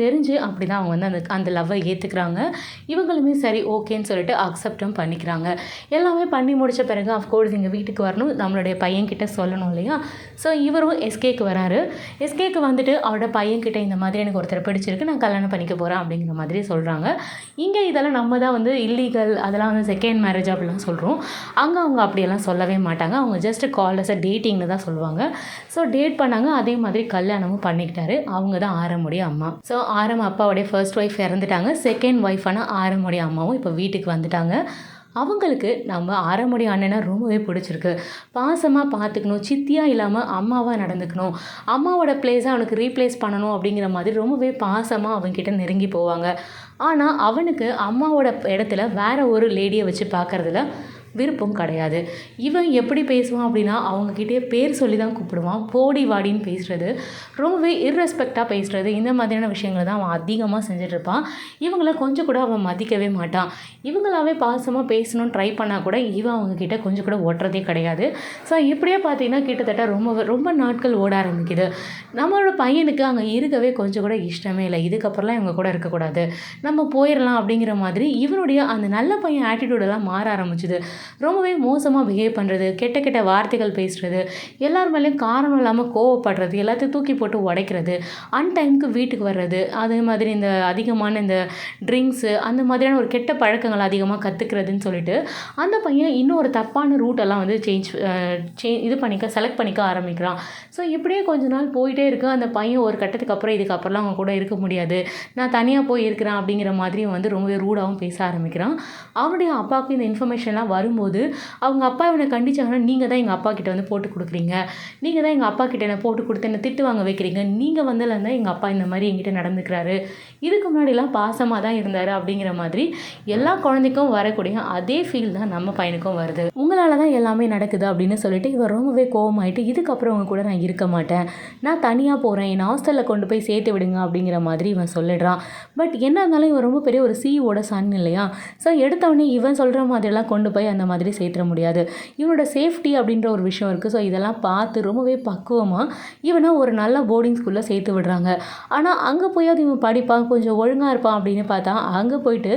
தெரிஞ்சு அப்படி தான் அவங்க வந்து அந்த லவ்வை ஏற்றுக்கிறாங்க. இவங்களுமே சரி ஓகேன்னு சொல்லிட்டு அக்செப்டும் பண்ணிக்கிறாங்க. எல்லாமே பண்ணி முடித்த பிறகு அஃப்கோர்ஸ் எங்கள் வீட்டுக்கு வரணும், நம்மளுடைய பையன்கிட்ட சொல்லணும் இல்லையா? ஸோ இவரும் எஸ்கேக்கு வராரு. எஸ்கேக்கு வந்துட்டு அவரோட பையன்கிட்ட இந்த மாதிரி எனக்கு ஒருத்தர் பிடிச்சிருக்கு, நான் கல்யாணம் பண்ணிக்க போகிறேன் அப்படிங்கிற மாதிரி சொல்கிறாங்க. இங்கே இதெல்லாம் நம்ம தான் வந்து இல்லீகல், அதெல்லாம் வந்து செகண்ட் மேரேஜ் அப்படிலாம் சொல்கிறோம். அங்கே அவங்க அப்படியெல்லாம் சொல்லவே மாட்டாங்க. அவங்க ஜஸ்ட் கால் அஸ் அ டேட்டிங்னு தான் சொல்லுவாங்க. ஸோ டேட் பண்ணாங்க, அதே மாதிரி கல்யாணமும் பண்ணிக்கிட்டாரு. அவங்க தான் ஆரமுடைய அம்மா. ஸோ ஆரம் அப்பாவுடைய ஃபர்ஸ்ட் ஒய்ஃப் இறந்துட்டாங்க. செகண்ட் ஒய்ஃபான ஆரமுடைய அம்மாவும் இப்போ வீட்டுக்கு வந்துட்டாங்க. அவங்களுக்கு நம்ம ஆரமுடைய அண்ணனை ரொம்பவே பிடிச்சிருக்கு. பாசமாக பார்த்துக்கணும், சித்தியாக இல்லாமல் அம்மாவாக நடந்துக்கணும், அம்மாவோட பிளேஸை அவனுக்கு ரீப்ளேஸ் பண்ணணும் அப்படிங்கிற மாதிரி ரொம்பவே பாசமாக அவங்ககிட்ட நெருங்கி போவாங்க. ஆனால் அவனுக்கு அம்மாவோட இடத்துல வேற ஒரு லேடியை வச்சு பார்க்குறதுல விருப்பம் கிடையாது. இவன் எப்படி பேசுவான் அப்படின்னா அவங்கக்கிட்டே பேர் சொல்லி தான் கூப்பிடுவான். போடி வாடின்னு பேசுகிறது, ரொம்பவே இர்ரெஸ்பெக்டாக பேசுகிறது, இந்த மாதிரியான விஷயங்களை தான் அவன் அதிகமாக செஞ்சிட்ருப்பான். இவங்கள கொஞ்சம் கூட அவன் மதிக்கவே மாட்டான். இவங்களாவே பாசமாக பேசணும்னு ட்ரை பண்ணால் கூட இவன் அவங்கக்கிட்ட கொஞ்சம் கூட ஒட்டுறதே கிடையாது. ஸோ இப்படியே பார்த்தீங்கன்னா கிட்டத்தட்ட ரொம்ப நாட்கள் ஓட ஆரம்பிக்குது. நம்மளோட பையனுக்கு அங்கே இருக்கவே கொஞ்சம் கூட இஷ்டமே இல்லை. இதுக்கப்புறம்லாம் இவங்க கூட இருக்கக்கூடாது, நம்ம போயிடலாம் அப்படிங்கிற மாதிரி இவனுடைய அந்த நல்ல பையன் ஆட்டிடியூடெல்லாம் மாற ஆரம்பிச்சுது. ரொம்பவே மோசமாக பிஹேவ் பண்ணுறது, கெட்ட கெட்ட வார்த்தைகள் பேசுகிறது, எல்லார் மேலேயும் காரணம் இல்லாமல் கோவப்படுறது, எல்லாத்தையும் தூக்கி போட்டு உடைக்கிறது, அன்டைமுக்கு வீட்டுக்கு வர்றது, அதே மாதிரி இந்த அதிகமான இந்த ட்ரிங்க்ஸு அந்த மாதிரியான ஒரு கெட்ட பழக்கங்கள் அதிகமாக கற்றுக்கிறதுன்னு சொல்லிட்டு அந்த பையன் இன்னும் ஒரு தப்பான ரூட்டெல்லாம் வந்து செலக்ட் பண்ணிக்க ஆரம்பிக்கிறான். ஸோ இப்படியே கொஞ்ச நாள் போயிட்டே இருக்கு. அந்த பையன் ஒரு கட்டத்துக்கு அப்புறம் இதுக்கப்புறம்லாம் அவங்க கூட இருக்க முடியாது, நான் தனியாக போய் இருக்கிறேன் அப்படிங்கிற மாதிரியும் வந்து ரொம்பவே ரூடாகவும் பேச ஆரம்பிக்கிறான். அவனுடைய அப்பாவுக்கு இந்த இன்ஃபர்மேஷன்லாம் வரும்போது அவங்க அப்பா இவனை கண்டிச்சாங்கன்னா, நீங்கள் தான் எங்கள் அப்பா கிட்ட வந்து போட்டு கொடுக்குறீங்க, நீங்கள் தான் எங்கள் அப்பா கிட்ட என்னை போட்டு கொடுத்து என்னை திட்டு வாங்க வைக்கிறீங்க, நீங்கள் வந்ததுலேருந்து எங்கள் அப்பா இந்த மாதிரி என்கிட்ட நடந்துக்கிறாரு, இதுக்கு முன்னாடிலாம் பாசமாக தான் இருந்தார் அப்படிங்கிற மாதிரி எல்லா குழந்தைக்கும் வரக்கூடிய அதே ஃபீல் தான் நம்ம பையனுக்கும் வருது. உங்களால் தான் எல்லாமே நடக்குது அப்படின்னு சொல்லிட்டு இவன் ரொம்பவே கோவமாயிட்டு, இதுக்கப்புறம் அவங்க கூட நான் இருக்க மாட்டேன், நான் தனியாக போகிறேன், என்னை ஹாஸ்டலில் கொண்டு போய் சேர்த்து விடுங்க அப்படிங்கிற மாதிரி இவன் சொல்லிடுறான். பட் என்ன இருந்தாலும் இவன் ரொம்ப பெரிய ஒரு சிஇஓட சன் இல்லையா? ஸோ எடுத்தவொடனே இவன் சொல்கிற மாதிரிலாம் கொண்டு போய் அந்த மாதிரி சேர்த்துட முடியாது. இவனோட சேஃப்டி அப்படின்ற ஒரு விஷயம் இருக்குது. ஸோ இதெல்லாம் பார்த்து ரொம்பவே பக்குவமாக இவனை ஒரு நல்ல போர்டிங் ஸ்கூலில் சேர்த்து விடுறாங்க. ஆனால் அங்கே போய் அது இவன் படிப்பான், கொஞ்சம் ஒழுங்காக இருப்பான் அப்படின்னு பார்த்தா அங்கே போயிட்டு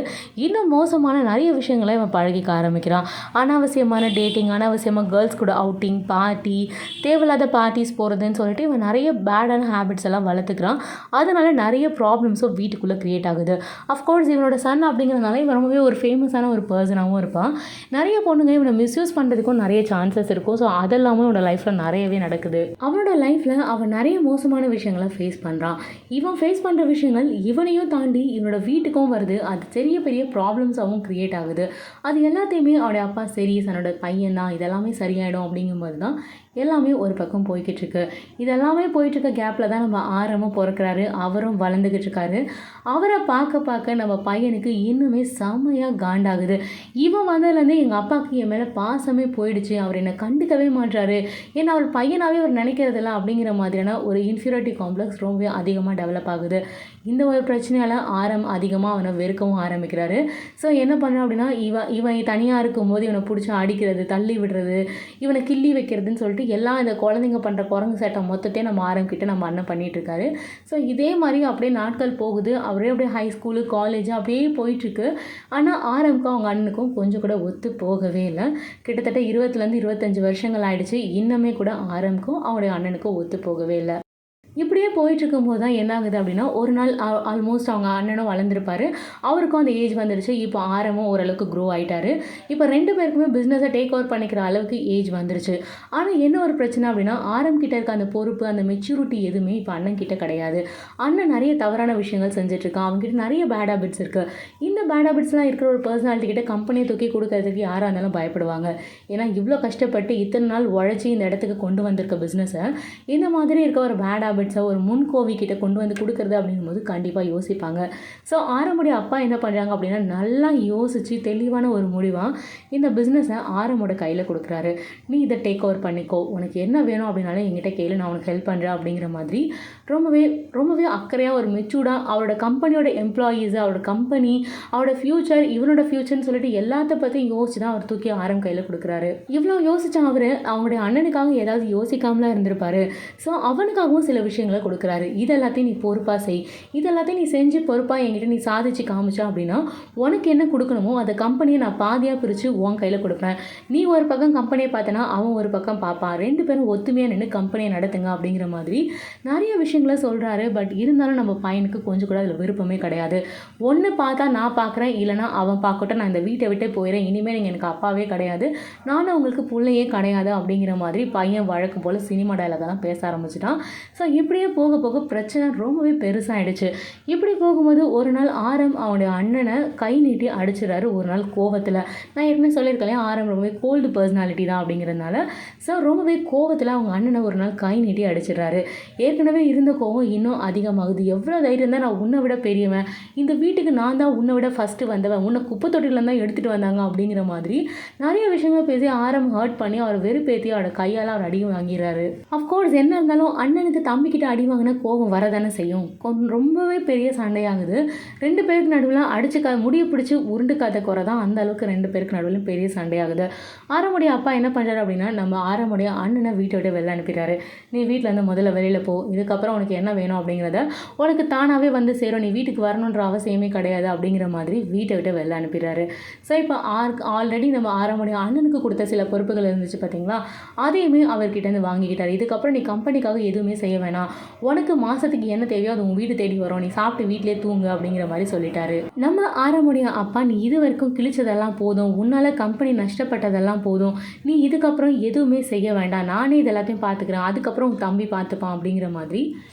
இன்னும் மோசமான நிறைய விஷயங்களை இவன் பழகிக்க ஆரம்பிக்கிறான். அனாவசியமான டேட்டிங், அனாவசியமாக கேர்ள்ஸ் கூட அவுட்டிங், பார்ட்டி, தேவையில்லாத பார்ட்டிஸ் போகிறதுன்னு சொல்லிட்டு இவன் நிறைய பேடான ஹேபிட்ஸ் எல்லாம் வளர்த்துக்கிறான். அதனால நிறைய ப்ராப்ளம்ஸும் வீட்டுக்குள்ளே க்ரியேட் ஆகுது. அஃப்கோர்ஸ் இவனோட சன் அப்படிங்கிறதுனால இவன் ரொம்பவே ஒரு ஃபேமஸான ஒரு பர்சனாகவும் இருப்பான். நிறைய பொண்ணுங்க இவனை மிஸ்யூஸ் பண்ணுறதுக்கும் நிறைய சான்சஸ் இருக்கும். ஸோ அதெல்லாமே அவனோட லைஃப்பில் நிறையவே நடக்குது. அவனோட லைஃப்பில் அவன் நிறைய மோசமான விஷயங்களை ஃபேஸ் பண்ணுறான். இவன் ஃபேஸ் பண்ணுற விஷயங்கள் இவனையும் தாண்டி இவனோட வீட்டுக்கும் வருது. அது பெரிய பெரிய ப்ராப்ளம்ஸாகவும் க்ரியேட் ஆகுது. அது எல்லாத்தையுமே அவனுடைய அப்பா சரி, தன்னோட பையன் தான், இதெல்லாமே சரியாயிடும் அப்படிங்கும்போது தான் எல்லாமே ஒரு பக்கம் போய்கிட்டு இருக்கு. இதெல்லாமே போயிட்டுருக்க கேப்பில் தான் நம்ம ஆரமும் பிறக்கிறாரு. அவரும் வளர்ந்துக்கிட்டு இருக்காரு. அவரை பார்க்க பார்க்க நம்ம பையனுக்கு இன்னுமே செம்மையாக காண்டாகுது. இவன் வந்ததுலேருந்து எங்கள் அப்பாவுக்கு என் மேலே பாசமே போயிடுச்சு, அவர் என்னை கண்டுக்கவே மாட்டாரு, ஏன்னா அவர் பையனாகவே அவர் நினைக்கிறதில்ல அப்படிங்கிற மாதிரியான ஒரு இன்ஃபீரியாரிட்டி காம்ப்ளெக்ஸ் ரொம்பவே அதிகமாக டெவலப் ஆகுது. இந்த ஒரு பிரச்சனையால் ஆரம் அதிகமாக அவனை வெறுக்கவும் ஆரம்பிக்கிறாரு. ஸோ என்ன பண்ணுறான் அப்படின்னா இவன் தனியாக இருக்கும்போது இவனை பிடிச்சி அடிக்கிறது, தள்ளி விடுறது, இவனை கிள்ளி வைக்கிறதுன்னு சொல்லிட்டு எல்லாம் இந்த குழந்தைங்க பண்ணுற குரங்கு சேட்டை மொத்தத்தையும் நம்ம ஆரம்பிக்கிட்ட நம்ம அண்ணன் பண்ணிகிட்ருக்காரு. ஸோ இதே மாதிரி அப்படியே நாட்கள் போகுது. அவரே அப்படியே ஹை ஸ்கூலு, காலேஜ் அப்படியே போயிட்டுருக்கு. ஆனால் ஆரம்புக்கும் அவங்க அண்ணனுக்கும் கொஞ்சம் கூட ஒத்து போகவே இல்லை. கிட்டத்தட்ட 20 25 வருஷங்கள் ஆயிடுச்சு. இன்னமே கூட ஆரம்புக்கும் அவருடைய அண்ணனுக்கும் ஒத்து போகவே இல்லை. இப்படியே போயிட்டுருக்கும்போது தான் என்ன ஆகுது அப்படின்னா, ஒரு நாள் ஆல்மோஸ்ட் அவங்க அண்ணனும் வளர்ந்துருப்பார், அவருக்கும் அந்த ஏஜ் வந்துடுச்சு. இப்போ ஆரமும் ஓரளவுக்கு க்ரோ ஆகிட்டாரு. இப்போ 2 பேருக்குமே பிஸ்னஸை டேக் ஓவர் பண்ணிக்கிற அளவுக்கு ஏஜ் வந்துருச்சு. ஆனால் என்ன ஒரு பிரச்சனை அப்படின்னா, ஆரம் கிட்ட இருக்க அந்த பொறுப்பு, அந்த மெச்சூரிட்டி எதுவுமே இப்போ அண்ணன் கிட்ட கிடையாது. அண்ணன் நிறைய தவறான விஷயங்கள் செஞ்சிட்ருக்கான். அவங்ககிட்ட நிறைய பேட் ஹேபிட்ஸ் இருக்குது. இந்த பேட் ஹேபிட்ஸ்லாம் இருக்கிற ஒரு பர்சனாலிட்டி கிட்ட கம்பெனியை தூக்கி கொடுக்கறதுக்கு யாராக இருந்தாலும் பயப்படுவாங்க. ஏன்னா இவ்வளோ கஷ்டப்பட்டு இத்தனை நாள் உழைச்சி இந்த இடத்துக்கு கொண்டு வந்திருக்க பிஸ்னஸை இந்த மாதிரி இருக்க ஒரு பேட் ஹேபிட்ஸை ஒரு முன்கோவிக்கிட்ட கொண்டு வந்து கொடுக்குறது அப்படிங்கும்போது கண்டிப்பாக யோசிப்பாங்க. ஸோ ஆரமுடைய அப்பா என்ன பண்ணுறாங்க அப்படின்னா, நல்லா யோசித்து தெளிவான ஒரு முடிவாக இந்த பிஸ்னஸை ஆரமோட கையில் கொடுக்குறாரு. நீ இதை டேக் ஓவர் பண்ணிக்கோ, உனக்கு என்ன வேணும் அப்படின்னாலும் என்கிட்ட கேளு, நான் உனக்கு ஹெல்ப் பண்ணுறேன் அப்படிங்கிற மாதிரி ரொம்பவே ரொம்பவே அக்கறையாக ஒரு மெச்சூர்டாக அவரோட கம்பெனியோட எம்ப்ளாயீஸு, அவரோட கம்பெனி, அவரோட ஃப்யூச்சர், இவனோட ஃப்யூச்சர்னு சொல்லிட்டு எல்லாத்த பற்றியும் யோசிச்சு தான் அவர் தூக்கி ஆரம் கையில் கொடுக்குறாரு. இவ்வளோ யோசிச்ச அவர் அவங்களுடைய அண்ணனுக்காக ஏதாவது யோசிக்காமலாம் இருந்திருப்பாரு. ஸோ அவனுக்காகவும் சில விஷயங்களை கொடுக்குறாரு. இதெல்லாத்தையும் நீ பொறுப்பாக செய், இதெல்லாத்தையும் நீ செஞ்சு பொறுப்பாக என்கிட்ட நீ சாதிச்சு காமிச்சா அப்படின்னா உனக்கு என்ன கொடுக்கணுமோ அதை கம்பெனியை நான் பாதியாக பிரித்து உன் கையில் கொடுப்பேன். நீ ஒரு பக்கம் கம்பெனியை பார்த்தனா அவன் ஒரு பக்கம் பார்ப்பான், 2 பேரும் ஒத்துமையாக நின்று கம்பெனியை நடத்துங்க அப்படிங்கிற மாதிரி நிறைய விஷயங்களை சொல்கிறாரு. பட் இருந்தாலும் நம்ம பையனுக்கு கொஞ்சம் கூட அதில் விருப்பமே கிடையாது. ஒன்று பார்த்தா நான் பார்க்குறேன், இல்லைனா அவன் பார்க்கட்டும், நான் இந்த வீட்டை விட்டே போயிடுறேன், இனிமேல் நீங்கள் எனக்கு அப்பாவே கிடையாது, நானும் உங்களுக்கு பிள்ளையே கிடையாது அப்படிங்கிற மாதிரி பையன் வழக்கம் போல் சினிமா டைலாகெல்லாம் பேச ஆரம்பிச்சிட்டான். ஸோ இப்படியே போக போக பிரச்சனை ரொம்பவே பெருசாகிடுச்சு. இப்படி போகும்போது ஒரு நாள் ஆரம் அவனுடைய அண்ணனை கை நீட்டி அடிச்சிடறாரு. ஒரு நாள் கோவத்தில், நான் ஏற்கனவே சொல்லியிருக்கேன் ஆரம் ரொம்பவே கோல்டு பர்சனாலிட்டி தான் அப்படிங்கிறதுனால, ஸோ ரொம்பவே கோவத்தில் அவங்க அண்ணனை ஒரு நாள் கை நீட்டி அடிச்சிடறாரு. ஏற்கனவே இருந்த கோவம் இன்னும் அதிகமாகுது. எவ்வளோ தைரியம் தான், நான் உன்னை விட பெரியவன், இந்த வீட்டுக்கு நான் தான் உன்னை விட ஃபஸ்ட்டு வந்தவன், உன்னை குப்பை தொட்டில தான் எடுத்துகிட்டு வந்தாங்க அப்படிங்கிற மாதிரி நிறைய விஷயங்கள் பேசி ஆரம் ஹர்ட் பண்ணி அவர் வெறுப்பேற்றி அவரோட கையால் அவர் அடி வாங்கிறாரு. அஃப்கோர்ஸ் என்ன இருந்தாலும் அண்ணனுக்கு தம்பிக்கிட்ட அடி வாங்கின கோவம் வரதானே செய்யும். ரொம்பவே பெரிய சண்டையாகுது. 2 பேருக்கு நடுவில் அடிச்சு முடிய பிடிச்சி உருண்டுக்காத குறை தான் அந்த அளவுக்கு 2 பேருக்கு நடுவில் பெரிய சண்டையாகுது. ஆரமுடைய அப்பா என்ன பண்ணுறாரு அப்படின்னா, நம்ம ஆரமுடைய அண்ணனை வீட்டை விட்டு வெளில அனுப்பிடுறாரு. நீ வீட்டிலேருந்து முதல்ல வெளியில் போ, இதுக்கப்புறம் உனக்கு என்ன வேணும் அப்படிங்கிறத உனக்கு தானாகவே வந்து சேரும், நீ வீட்டுக்கு வரணுன்ற அவசியமே கிடையாது அப்படிங்கிற மாதிரி வீட்டை விட்டு வெளில அனுப்பிடுறாரு. ஸோ இப்போ ஆல்ரெடி நம்ம ஆரமுடைய அண்ணனுக்கு கொடுத்த சில பொறுப்புகள் இருந்துச்சு பார்த்தீங்களா, அதையுமே அவர்கிட்டேருந்து வாங்கிக்கிட்டார். இதுக்கப்புறம் நீ கம்பெனிக்காக எதுவுமே செய்ய வேணாம், உனக்கு மாதத்துக்கு என்ன தேவையோ அது உன் வீடு தேடி வரும், நீ சாப்பிட்டு வீட்டிலே தூங்கு அப்படிங்கிற மாதிரி சொல்லிட்டாரு. நம்ம ஆரமுடைய அப்பா, நீ இது வரைக்கும் கிழிச்சதெல்லாம் போதும், உன்னால் கம்பெனி நஷ்டப்பட்டதெல்லாம் போதும், நீ இதுக்கப்புறம் எதுவுமே செய்ய வேண்டாம், நானே இது எல்லாத்தையும் பார்த்துக்கிறேன், அதுக்கப்புறம் உன் தம்பி பார்த்துப்பான் அப்படிங்கிற மாதிரி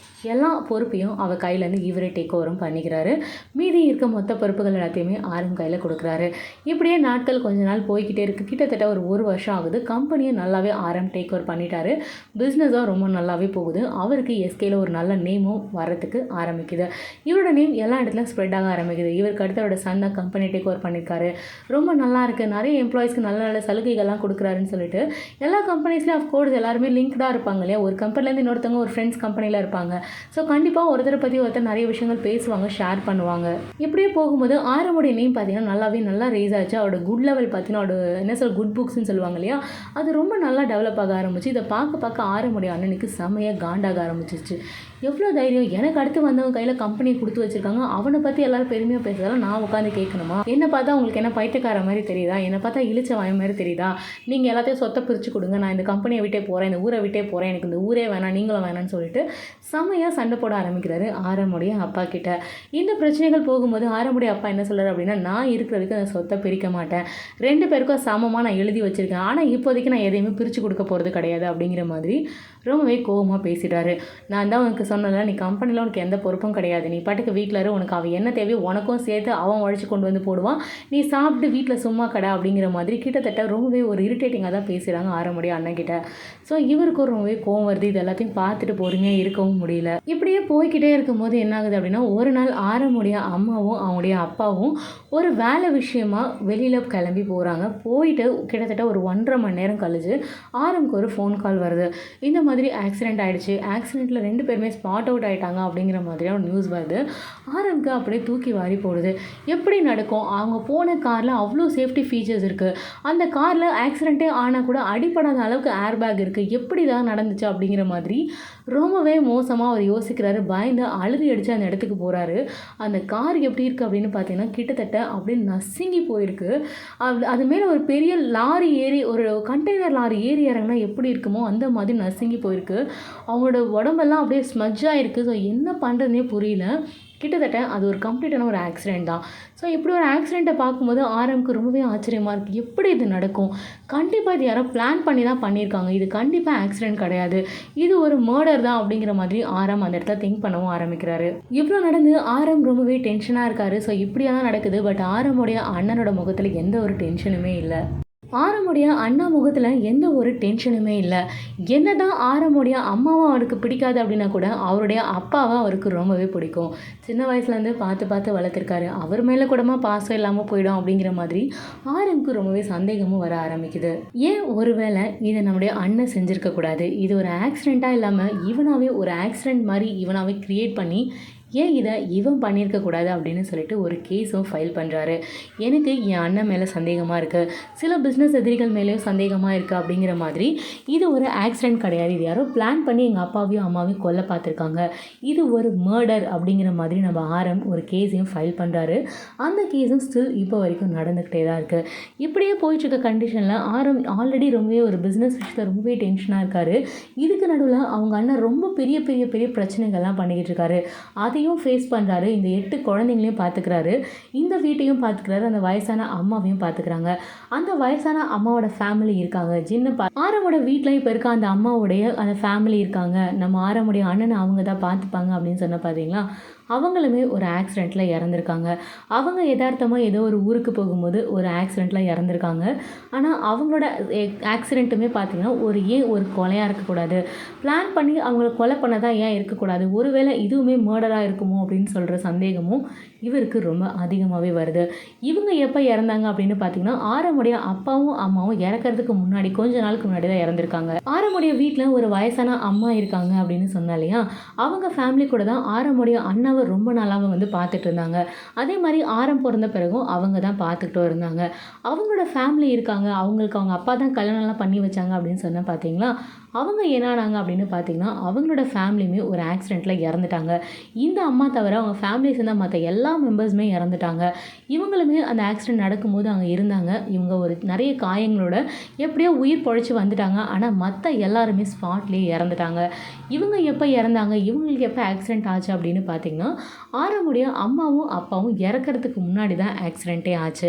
எல்லா பொறுப்பையும் அவர் கையிலேருந்து இவரே டேக் ஓவரும் பண்ணிக்கிறாரு. மீதி இருக்க மொத்த பொறுப்புகள் எல்லாத்தையுமே ஆரம் கையில் கொடுக்குறாரு. இப்படியே நாட்கள் கொஞ்ச நாள் போய்கிட்டே இருக்குது. கிட்டத்தட்ட ஒரு வருஷம் ஆகுது. கம்பெனியை நல்லாவே ஆரம் டேக் ஓவர் பண்ணிட்டாரு. பிஸ்னஸும் ரொம்ப நல்லாவே போகுது. அவருக்கு எஸ்கேயில் ஒரு நல்ல நேமும் வரத்துக்கு ஆரம்பிக்குது. இவரோட நேம் எல்லா இடத்துலையும் ஸ்ப்ரெட் ஆக ஆரம்பிக்குது. இவருக்கு அடுத்து அவரோட சன் தான் கம்பெனி டேக் ஓவர் பண்ணியிருக்காரு. ரொம்ப நல்லா இருக்குது, நிறைய எம்ப்ளாயிஸ்க்கு நல்ல நல்ல சலுகைகள்லாம் கொடுக்குறாருன்னு சொல்லிட்டு எல்லா கம்பெனிஸ்லேயும் அஃப்கோர்ஸ் எல்லாருமே லிங்க்டாக இருப்பாங்க இல்லையா. ஒரு கம்பெனிலேருந்து இன்னொருத்தவங்க ஒரு ஃப்ரெண்ட்ஸ் கம்பெனியில் இருப்பாங்க. ஸோ கண்டிப்பாக ஒருத்தரை பற்றி ஒருத்தர் நிறைய விஷயங்கள் பேசுவாங்க, ஷேர் பண்ணுவாங்க. இப்படியே போகும்போது ஆரமுடைய நேம் பார்த்தீங்கன்னா நல்லா ரேஸ் ஆச்சு. அவரோட குட் லெவல் பார்த்தீங்கன்னா அவரோட குட் புக்ஸ்ன்னு சொல்லுவாங்க இல்லையா, அது ரொம்ப நல்லா டெவலப் ஆக ஆரம்பிச்சு. இதை பார்க்க ஆரமுடைய அண்ணனுக்கு செமையாக காண்டாக ஆரம்பிச்சிச்சு. எவ்வளோ தைரியம், எனக்கு அடுத்து வந்தவங்க கையில் கம்பெனியை கொடுத்து வச்சுருக்காங்க, அவனை பற்றி எல்லாரும் பெருமையாக பேசுறதால நான் உட்காந்து கேட்கணுமா? என்னை பார்த்தா உங்களுக்கு என்ன பைத்தியக்கார மாதிரி தெரியுதா? என்னை பார்த்தா இழிச்ச வாய மாதிரி தெரியுதா? நீங்கள் எல்லாத்தையும் சொத்தை பிரித்து கொடுங்க, நான் இந்த கம்பெனியை விட்டே போகிறேன், இந்த ஊரை விட்டே போகிறேன், எனக்கு இந்த ஊரே வேணாம், நீங்களும் வேணான்னு சொல்லிட்டு செமையாக சண்டை போட ஆரம்பிக்கிறாரு ஆரமுடைய அப்பா கிட்ட. இந்த பிரச்சனைகள் போகும்போது ஆரமுடைய அப்பா என்ன சொல்கிறார் அப்படின்னா, நான் இருக்கிறதுக்கு அந்த சொத்தை பிரிக்க மாட்டேன், 2 பேருக்கும் சமமாக நான் எழுதி வச்சுருக்கேன், ஆனால் இப்போதைக்கு நான் எதையுமே பிரித்து கொடுக்க போகிறது கிடையாது அப்படிங்கிற மாதிரி ரொம்பவே கோபமாக பேசிட்டாரு. நான் தான் உனக்கு சொன்னல, நீ கம்பெனியில் உனக்கு எந்த பொறுப்பும் கிடையாது, நீ பாட்டுக்கு வீட்டில் இரு, உனக்கு அவன் என்ன தேவையோ உனக்கும் சேர்த்து அவன் உழைச்சி கொண்டு வந்து போடுவான், நீ சாப்பிட்டு வீட்டில் சும்மா கடை அப்படிங்கிற மாதிரி கிட்டத்தட்ட ரொம்பவே ஒரு இரிட்டேட்டிங்காக தான் பேசுகிறாங்க ஆரமுடைய அண்ணன்கிட்ட. ஸோ இவருக்கும் ரொம்பவே கோவம் வருது. இது எல்லாத்தையும் பார்த்துட்டு பொறுமையாக இருக்கவும் முடியல. இப்படியே போய்கிட்டே இருக்கும்போது என்ன ஆகுது அப்படின்னா, ஒரு நாள் ஆரமுடைய அம்மாவும் அவங்களுடைய அப்பாவும் ஒரு வேலை விஷயமா வெளியில் கிளம்பி போகிறாங்க. போயிட்டு கிட்டத்தட்ட ஒரு 1.5 மணி நேரம் கழிச்சு ஆரமுக்கு ஒரு ஃபோன் கால் வருது. இந்த மாதிரி ஆக்சிடென்ட் ஆகிடுச்சு, ஆக்சிடெண்ட்டில் 2 பேருமே ஸ்பாட் அவுட் ஆகிட்டாங்க அப்படிங்கிற மாதிரியான நியூஸ் வருது. ஆரமுக்கு அப்படியே தூக்கி வாரி போடுது. எப்படி நடக்கும்? அவங்க போன காரில் அவ்வளோ சேஃப்டி ஃபீச்சர்ஸ் இருக்குது, அந்த காரில் ஆக்சிடெண்ட்டே ஆனால் கூட அடிப்படாத அளவுக்கு ஏர் பேக் இருக்குது, எப்படி தான் நடந்துச்சு அப்படிங்கிற மாதிரி ரொம்பவே மோசமாக அவர் யோசிக்கிறாரு. பயந்து அழுது அடித்து அந்த இடத்துக்கு போகிறாரு. அந்த கார் எப்படி இருக்குது அப்படின்னு பார்த்தீங்கன்னா, கிட்டத்தட்ட அப்படியே நசுங்கி போயிருக்கு. அது மேலே ஒரு பெரிய லாரி ஏறி, ஒரு கண்டெய்னர் லாரி ஏறி இறங்கினா எப்படி இருக்குமோ அந்த மாதிரி நசுங்கி போயிருக்கு. அவங்களோட உடம்பெல்லாம் அப்படியே ஸ்மஜ் ஆகிருக்கு. ஸோ என்ன பண்ணுறதுனே புரியல. கிட்டத்தட்ட அது ஒரு கம்ப்ளீட்டான ஒரு ஆக்சிடெண்ட் தான். ஸோ இப்படி ஒரு ஆக்சிடெண்ட்டை பார்க்கும்போது ஆரமுக்கு ரொம்பவே ஆச்சரியமாக இருக்குது. எப்படி இது நடக்கும்? கண்டிப்பாக இது யாரோ பிளான் பண்ணி தான் பண்ணியிருக்காங்க, இது கண்டிப்பாக ஆக்சிடெண்ட் கிடையாது, இது ஒரு மர்டர் தான் அப்படிங்கிற மாதிரி ஆரம் அந்த இடத்துல திங்க் பண்ணவும் ஆரம்பிக்கிறாரு. இவ்வளோ நடந்து ஆரம் ரொம்பவே டென்ஷனாக இருக்காரு. ஸோ இப்படியாக தான் நடக்குது. பட் ஆரமுடைய அண்ணனோட முகத்தில் எந்த ஒரு டென்ஷனுமே இல்லை. ஆரமுடைய அண்ணா முகத்தில் எந்த ஒரு டென்ஷனுமே இல்லை. என்னதான் ஆரமுடைய அம்மாவும் அவருக்கு பிடிக்காது அப்படின்னா கூட அவருடைய அப்பாவை அவருக்கு ரொம்பவே பிடிக்கும். சின்ன வயசுலேருந்து பார்த்து பார்த்து வளர்த்துருக்காரு. அவர் மேலே கூடமா பாசம் இல்லாமல் போயிடும் அப்படிங்கிற மாதிரி ஆரமுக்கு ரொம்பவே சந்தேகமும் வர ஆரம்பிக்குது. ஏன் ஒருவேளை இதை நம்முடைய அண்ணன் செஞ்சுருக்கக்கூடாது, இது ஒரு ஆக்சிடெண்ட்டாக இல்லாமல் இவனாவே ஒரு ஆக்சிடெண்ட் மாதிரி இவனாவே க்ரியேட் பண்ணி ஏன் இதை இவன் பண்ணியிருக்கக்கூடாது அப்படின்னு சொல்லிட்டு ஒரு கேஸும் ஃபைல் பண்ணுறாரு. எனக்கு என் அண்ணன் மேலே சந்தேகமாக இருக்குது, சில பிஸ்னஸ் எதிரிகள் மேலேயும் சந்தேகமாக இருக்குது அப்படிங்கிற மாதிரி. இது ஒரு ஆக்சிடெண்ட் கிடையாது, இது யாரோ பிளான் பண்ணி எங்கள் அப்பாவையும் அம்மாவையும் கொல்ல பார்த்துருக்காங்க, இது ஒரு மர்டர் அப்படிங்கிற மாதிரி நம்ம ஆரம் ஒரு கேஸையும் ஃபைல் பண்ணுறாரு. அந்த கேஸும் ஸ்டில் இப்போ வரைக்கும் நடந்துக்கிட்டே தான் இருக்குது. இப்படியே போயிட்டுருக்க கண்டிஷனில் ஆரம் ஆல்ரெடி ரொம்பவே ஒரு பிஸ்னஸ் விஷயத்தில் ரொம்பவே டென்ஷனாக இருக்கார். இதுக்கு நடுவில் அவங்க அண்ணன் ரொம்ப பெரிய பெரிய பெரிய பிரச்சனைகள்லாம் பண்ணிக்கிட்டு இருக்காரு. அதையும் ஃபேஸ் பண்ணுறாரு. இந்த 8 குழந்தைங்களையும் பார்த்துக்கிறாரு, இந்த வீட்டையும் பார்த்துக்கிறாரு, அந்த வயசான அம்மாவையும் பார்த்துக்கிறாங்க. அந்த வயசான அம்மாவோட ஃபேமிலி இருக்காங்க. ஆரமோட வீட்டில் இப்போ இருக்க அந்த அம்மாவுடைய அந்த ஃபேமிலி இருக்காங்க. நம்ம ஆரமுடைய அண்ணனை அவங்க தான் பார்த்துப்பாங்க அப்படின்னு சொன்ன பார்த்தீங்களா, அவங்களுமே ஒரு ஆக்சிடெண்ட்டில் இறந்துருக்காங்க. அவங்க யதார்த்தமாக ஏதோ ஒரு ஊருக்கு போகும்போது ஒரு ஆக்சிடெண்ட்டில் இறந்துருக்காங்க. ஆனால் அவங்களோட ஆக்சிடெண்ட்டுமே பார்த்திங்கன்னா ஒரு கொலையாக இருக்கக்கூடாது, பிளான் பண்ணி அவங்கள கொலை பண்ணதான் ஏன் இருக்கக்கூடாது, ஒருவேளை இதுவுமே மர்டராக இருக்குமோ அப்படின்னு சொல்கிற சந்தேகமும் இவருக்கு ரொம்ப அதிகமாகவே வருது. இவங்க எப்போ இறந்தாங்க அப்படின்னு பார்த்தீங்கன்னா ஆரமுடைய அப்பாவும் அம்மாவும் இறக்கிறதுக்கு முன்னாடி கொஞ்ச நாளுக்கு முன்னாடி தான் இறந்துருக்காங்க. ஆரமுடைய வீட்டில் ஒரு வயசான அம்மா இருக்காங்க அப்படின்னு சொன்னா இல்லையா, அவங்க ஃபேமிலி கூட தான் ஆரமுடைய அண்ணாவை ரொம்ப நாளாக பார்த்துட்டு இருந்தாங்க. அதே மாதிரி ஆரம் பிறந்த பிறகும் அவங்க தான் பார்த்துக்கிட்டும் இருந்தாங்க. அவங்களோட ஃபேமிலி இருக்காங்க, அவங்களுக்கு அவங்க அப்பா தான் கல்யாணம்லாம் பண்ணி வச்சாங்க அப்படின்னு சொன்ன பார்த்தீங்களா, அவங்க என்னானாங்க அப்படின்னு பார்த்தீங்கன்னா அவங்களோட ஃபேமிலியுமே ஒரு ஆக்சிடெண்ட்டில் இறந்துட்டாங்க. இந்த அம்மா தவிர அவங்க ஃபேமிலியை சேர்ந்த மற்ற எல்லா மெம்பர்ஸுமே இறந்துட்டாங்க. இவங்களுமே அந்த ஆக்சிடெண்ட் நடக்கும்போது அங்கே இருந்தாங்க. இவங்க ஒரு நிறைய காயங்களோட எப்படியோ உயிர் பொழைச்சி வந்துட்டாங்க. ஆனால் மற்ற எல்லாருமே ஸ்பாட்லேயே இறந்துட்டாங்க. இவங்க எப்போ இறந்தாங்க, இவங்களுக்கு எப்போ ஆக்சிடெண்ட் ஆச்சு அப்படின்னு பார்த்தீங்கன்னா ஆரமுடைய அம்மாவும் அப்பாவும் இறக்கிறதுக்கு முன்னாடி தான் ஆக்சிடெண்ட்டே ஆச்சு.